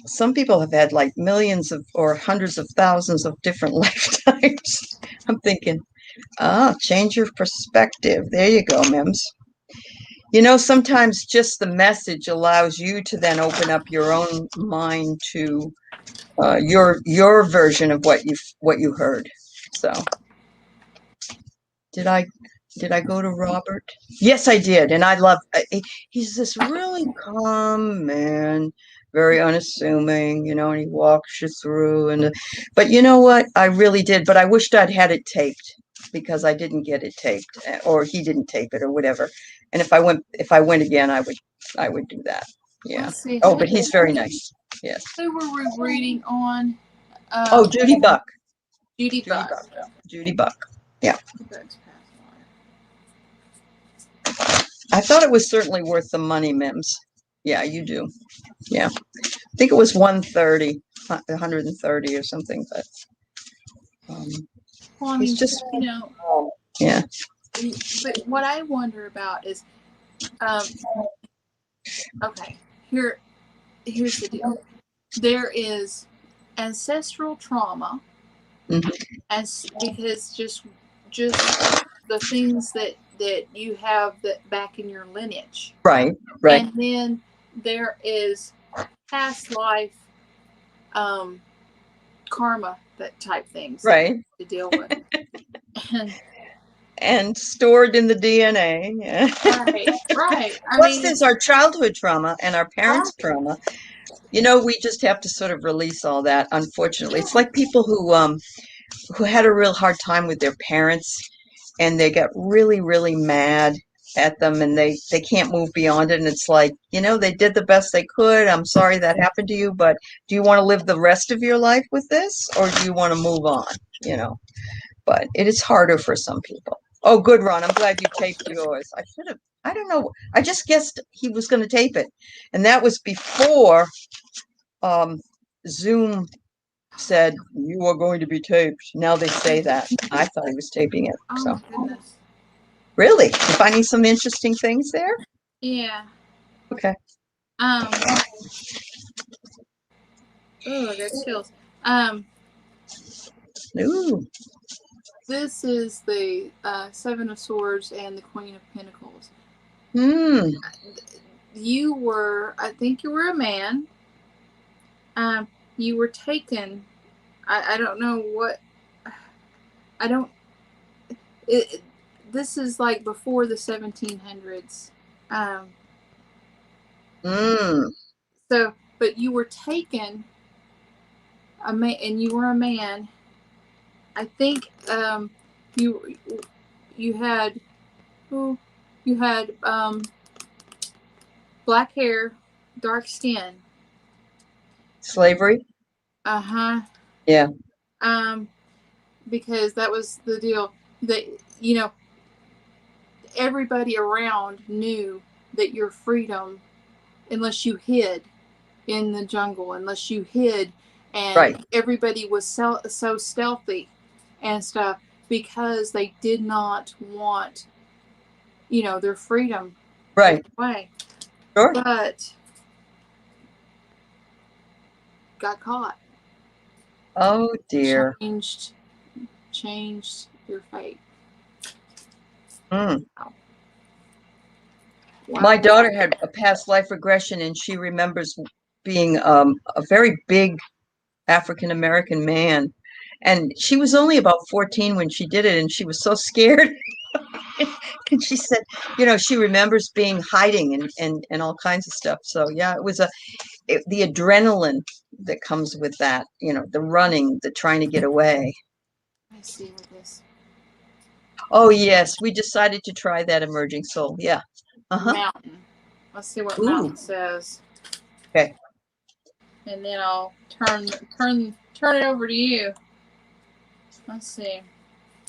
some people have had like millions of or hundreds of thousands of different lifetimes. I'm thinking, change your perspective. There you go, Mims. Sometimes just the message allows you to then open up your own mind to your version of what you heard. So did I go to Robert? Yes, I did, and I love. He's this really calm man, very unassuming, and he walks you through. But you know what? I really did. But I wished I'd had it taped because I didn't get it taped, or he didn't tape it, or whatever. And if I went again, I would do that. Yeah. Let's see. Oh, but he's very nice. Yes. Who were we reading on? Oh, Judy Buck. Judy Judy Buck. Buck. Judy Buck. Yeah. Buck's passed I thought it was certainly worth the money, Mims. Yeah, you do. Yeah. I think it was 130, 130 or something, but well, I mean, he's just, yeah. But what I wonder about is, okay, here's the deal. There is ancestral trauma, because just the things that you have that back in your lineage, right, and then there is past life karma, that type things, right, to deal with, and stored in the DNA. Yeah. Right. Plus, there's our childhood trauma and our parents' trauma. We just have to sort of release all that. Unfortunately, it's like people who had a real hard time with their parents, and they get really, really mad at them, and they can't move beyond it. And it's like, they did the best they could. I'm sorry that happened to you, but do you want to live the rest of your life with this, or do you want to move on? But it is harder for some people. Oh, good, Ron. I'm glad you taped yours. I don't know. I just guessed he was going to tape it. And that was before Zoom said, you are going to be taped. Now they say that. I thought he was taping it. Oh, so. My goodness. Really? You finding some interesting things there? Yeah. Okay. Oh, I got chills. Ooh. This is the Seven of Swords and the Queen of Pentacles. I think you were a man. You were taken. I don't know what. I don't. This is like before the 1700s. So, but you were taken, and you were a man. I think you had black hair, dark skin. Slavery? Yeah. Because that was the deal. That everybody around knew that your freedom, unless you hid in the jungle, unless you hid, and everybody was so stealthy and stuff, because they did not want their freedom away. Sure. But got caught. Oh dear. Changed your fate. Wow. My daughter had a past life regression, and she remembers being a very big African American man, and she was only about 14 when she did it, and she was so scared. And she said, she remembers hiding and all kinds of stuff. So yeah, it was the adrenaline that comes with that, the running, the trying to get away. I see what this. Oh yes, we decided to try that emerging soul. Yeah. Mountain. Let's see what mountain says. Okay. And then I'll turn it over to you. Let's see.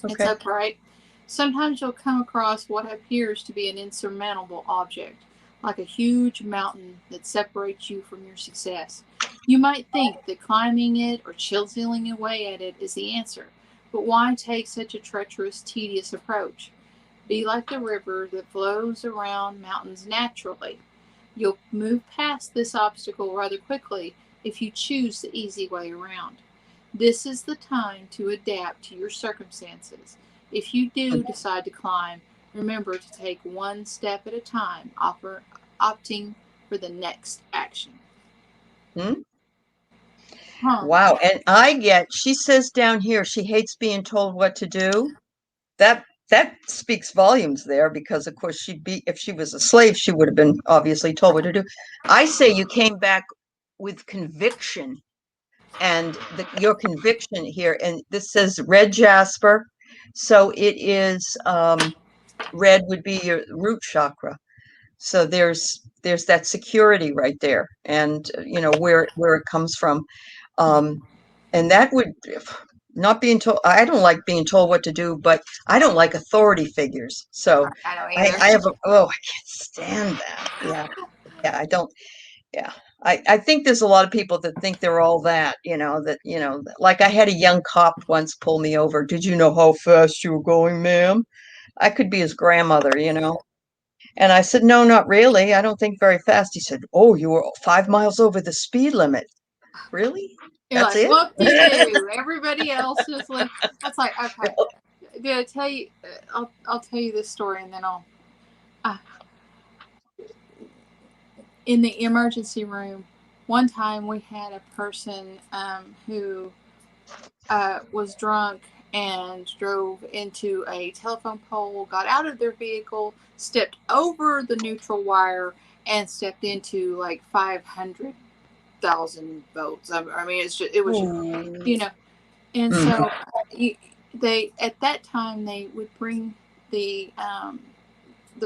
Okay. It's upright. Sometimes you'll come across what appears to be an insurmountable object, like a huge mountain that separates you from your success. You might think that climbing it or chiseling away at it is the answer, but why take such a treacherous, tedious approach? Be like the river that flows around mountains naturally. You'll move past this obstacle rather quickly if you choose the easy way around. This is the time to adapt to your circumstances. If you do decide to climb, remember to take one step at a time, opting for the next action. Hmm? Huh. Wow. And she says down here, she hates being told what to do. That speaks volumes there, because of course if she was a slave, she would have been obviously told what to do. I say you came back with conviction, and your conviction here, and this says red jasper. So it is, red would be your root chakra. So there's that security right there, and where it comes from. And that would not being told. I don't like being told what to do, but I don't like authority figures. So I don't I, either. I have I can't stand that. Yeah, yeah, I don't. Yeah, I think there's a lot of people that think they're all that. Like I had a young cop once pull me over. Did you know how fast you were going, ma'am? I could be his grandmother. And I said, no, not really. I don't think very fast. He said, oh, you were 5 miles over the speed limit. Really? You're That's like, it? whoop de doo. Everybody else just like, that's like, okay. Did I tell you? I'll tell you this story, and then I'll. Uh, in the emergency room, one time we had a person who was drunk and drove into a telephone pole, got out of their vehicle, stepped over the neutral wire, and stepped into like 500,000 volts. I mean, it was, you know, and so they at that time they would bring the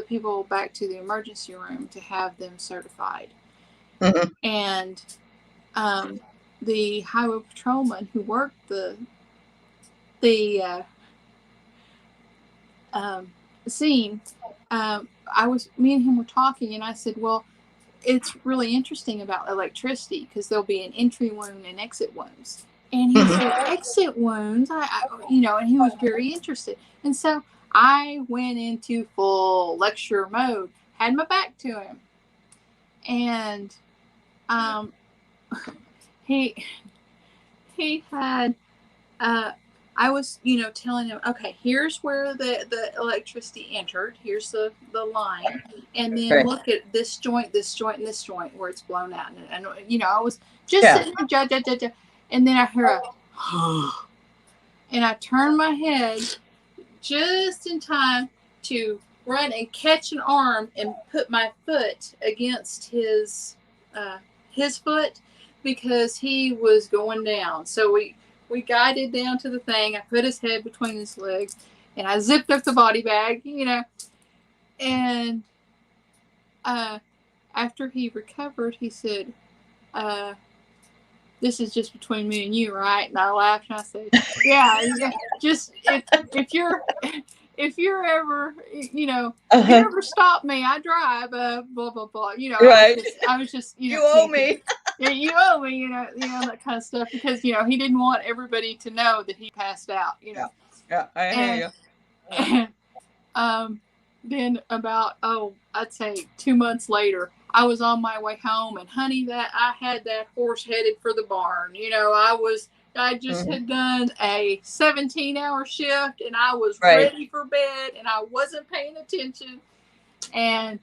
people back to the emergency room to have them certified, and the highway patrolman who worked the scene, me and him were talking, and I said, well, it's really interesting about electricity because there'll be an entry wound and exit wounds. And he said, exit wounds? And he was very interested. And so I went into full lecture mode, had my back to him. And he had, I was, telling him, okay, here's where the electricity entered. Here's the line. And then Right. look at this joint, and this joint where it's blown out. And I was just sitting there, and then I hear a, and I turned my head just in time to run and catch an arm and put my foot against his foot, because he was going down. So we guided down to the thing. I put his head between his legs, and I zipped up the body bag, and after he recovered, he said, this is just between me and you, right? And I laughed and I said, yeah, just if you're ever, if you ever stop me, I drive, blah, blah, blah. Right. I was just, you owe me. Yeah, you owe me, that kind of stuff, because, he didn't want everybody to know that he passed out, Yeah, I hear you. And then about, I'd say 2 months later, I was on my way home, and honey, that I had that horse headed for the barn. I just had done a 17-hour shift, and I was ready for bed, and I wasn't paying attention. And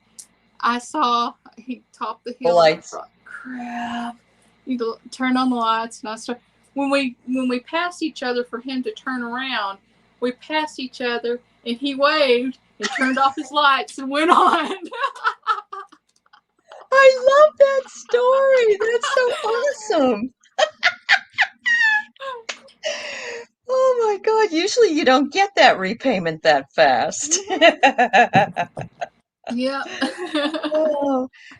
I saw he topped the hill. The lights. And I thought, crap. You turn on the lights, and I start. When we passed each other for him to turn around, we passed each other, and he waved and turned off his lights and went on. I love that story. That's so awesome. Oh my God. Usually you don't get that repayment that fast. Yeah.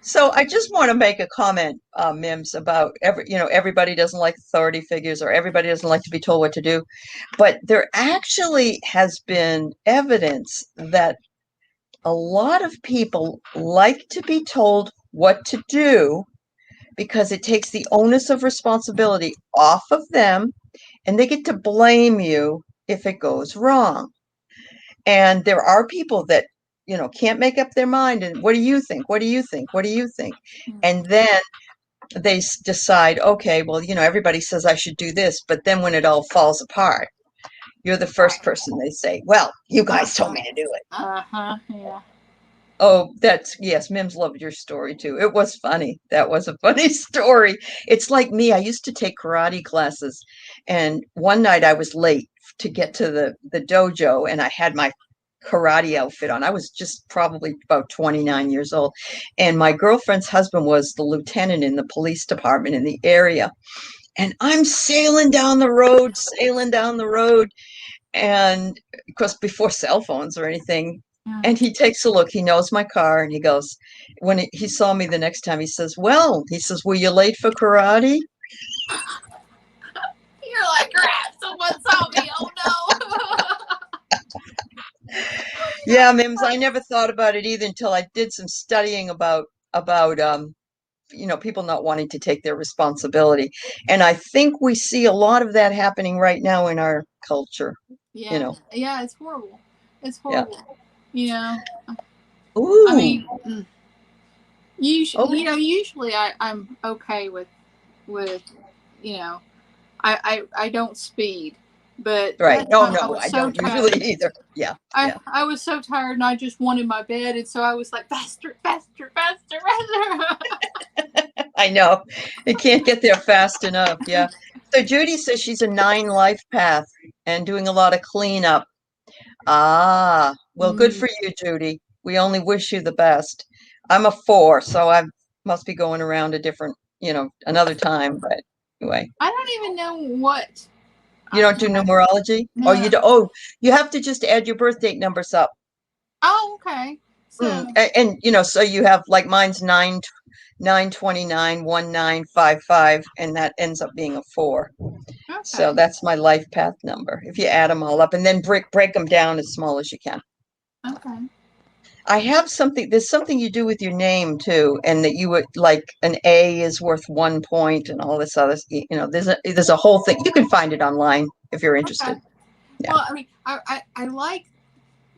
So I just want to make a comment, Mims, about everybody doesn't like authority figures, or everybody doesn't like to be told what to do. But there actually has been evidence that a lot of people like to be told what to do, because it takes the onus of responsibility off of them, and they get to blame you if it goes wrong. And there are people that, can't make up their mind. And what do you think? What do you think? What do you think? And then they decide, okay, well, everybody says I should do this, but then when it all falls apart, you're the first person they say, well, you guys told me to do it. Yeah. Oh, yes, Mims loved your story too. It was funny. That was a funny story. It's like me. I used to take karate classes, and one night I was late to get to the dojo, and I had my karate outfit on. I was just probably about 29 years old, and my girlfriend's husband was the lieutenant in the police department in the area. And I'm sailing down the road, and of course, before cell phones or anything. And he takes a look. He knows my car, and he goes, when he saw me the next time, he says, "Well," he says, "were you late for karate?" You're like, crap, someone saw me. Oh no. Yeah, Mims, I never thought about it either until I did some studying about people not wanting to take their responsibility. And I think we see a lot of that happening right now in our culture. Yeah. Yeah, it's horrible. It's Yeah. horrible. You know. Ooh. I mean, Okay. usually I'm okay with I don't speed, but Right. that No, time I no, was I so don't tired. usually either. Yeah. Yeah. I was so tired and I just wanted my bed, and so I was like, faster, faster, faster, faster. I know. It can't get there fast enough. Yeah. So Judy says she's a 9 life path and doing a lot of cleanup. Ah, well, good for you, Judy. We only wish you the best. I'm a 4, so I must be going around a different, another time. But anyway, I don't even know what. you don't do numerology? Oh, No. you do. Oh, you have to just add your birth date numbers up. Oh, okay. So. And so you have like mine's 929 1955, and that ends up being a 4. Okay. So that's my life path number. If you add them all up and then break them down as small as you can. Okay. I have something. There's something you do with your name too, and that you would like an A is worth 1 point, and all this other. There's a whole thing. You can find it online if you're interested. Okay. Yeah. Well, I mean, I like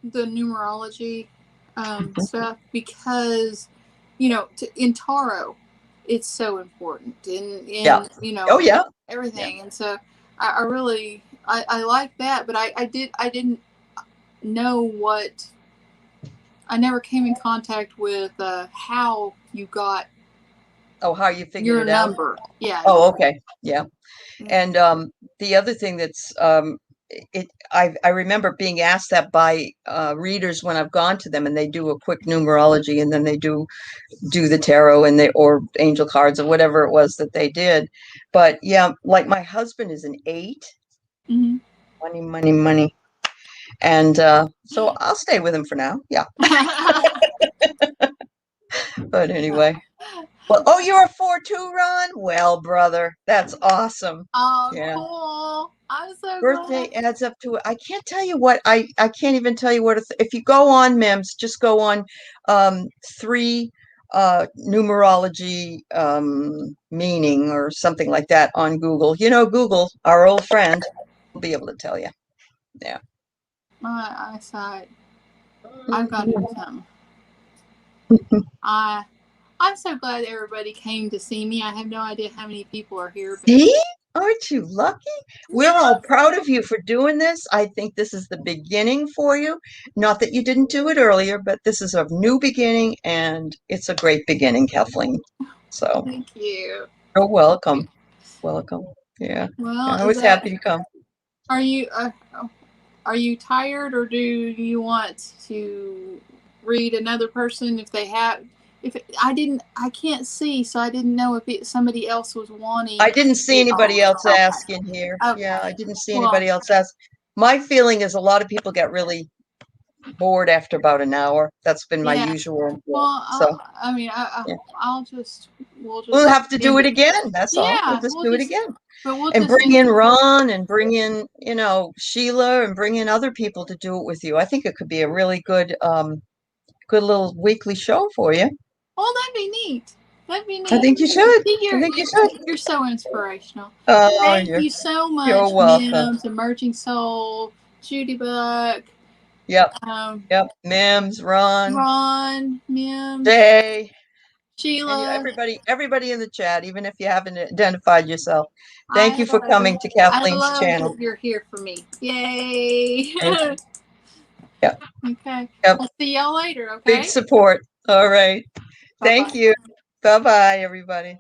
the numerology stuff because in tarot it's so important in Yeah. Oh yeah. everything, and so I really I like that, but I didn't know what. I never came in contact with how you got how you figured your it out? number. Yeah. Oh, okay. Yeah. And the other thing that's I remember being asked that by readers when I've gone to them, and they do a quick numerology, and then they do the tarot and or angel cards or whatever it was that they did. But yeah, like my husband is an 8. Mm-hmm. Money, money, money. And so I'll stay with him for now. Yeah. But anyway. Well, oh, you're a 4 too, Ron? Well, brother, that's awesome. Oh, Yeah. cool. I'm so Birthday glad. adds up to it. I can't tell you what I can't even tell you what if you go on Mims, just go on 3 numerology meaning or something like that on Google. Google, our old friend, will be able to tell you. Yeah. My eyesight. I've got to do something. I'm so glad everybody came to see me. I have no idea how many people are here. But See? Aren't you lucky? We're all proud of you for doing this. I think this is the beginning for you. Not that you didn't do it earlier, but this is a new beginning, and it's a great beginning, Kathleen. So thank you. you're welcome. Welcome. Yeah. Well, I was happy to come. Are you tired, or do you want to read another person if they have? I can't see, so I didn't know if somebody else was wanting. I didn't see anybody else ask in here. Okay. Yeah, I didn't see anybody else ask. My feeling is a lot of people get really bored after about an hour. That's been my usual. Well, So we'll have to do it again. That's all. We'll just do it again. And bring in Ron and bring in, Sheila and bring in other people to do it with you. I think it could be a really good little weekly show for you. Oh, that'd be neat. That'd be neat. I think you should. I think you should. You're so inspirational. Oh, thank you so much, you're welcome. Mims, Emerging Soul, Judy Buck. Yep. Mims, Ron, Mims, Jay, Sheila. Everybody in the chat, even if you haven't identified yourself. Thank you for coming to I Kathleen's love channel. that you're here for me. Yay. Yep. Okay. Yep. I'll see y'all later, okay? Big support. All right. Bye-bye. Thank you. Bye-bye, everybody.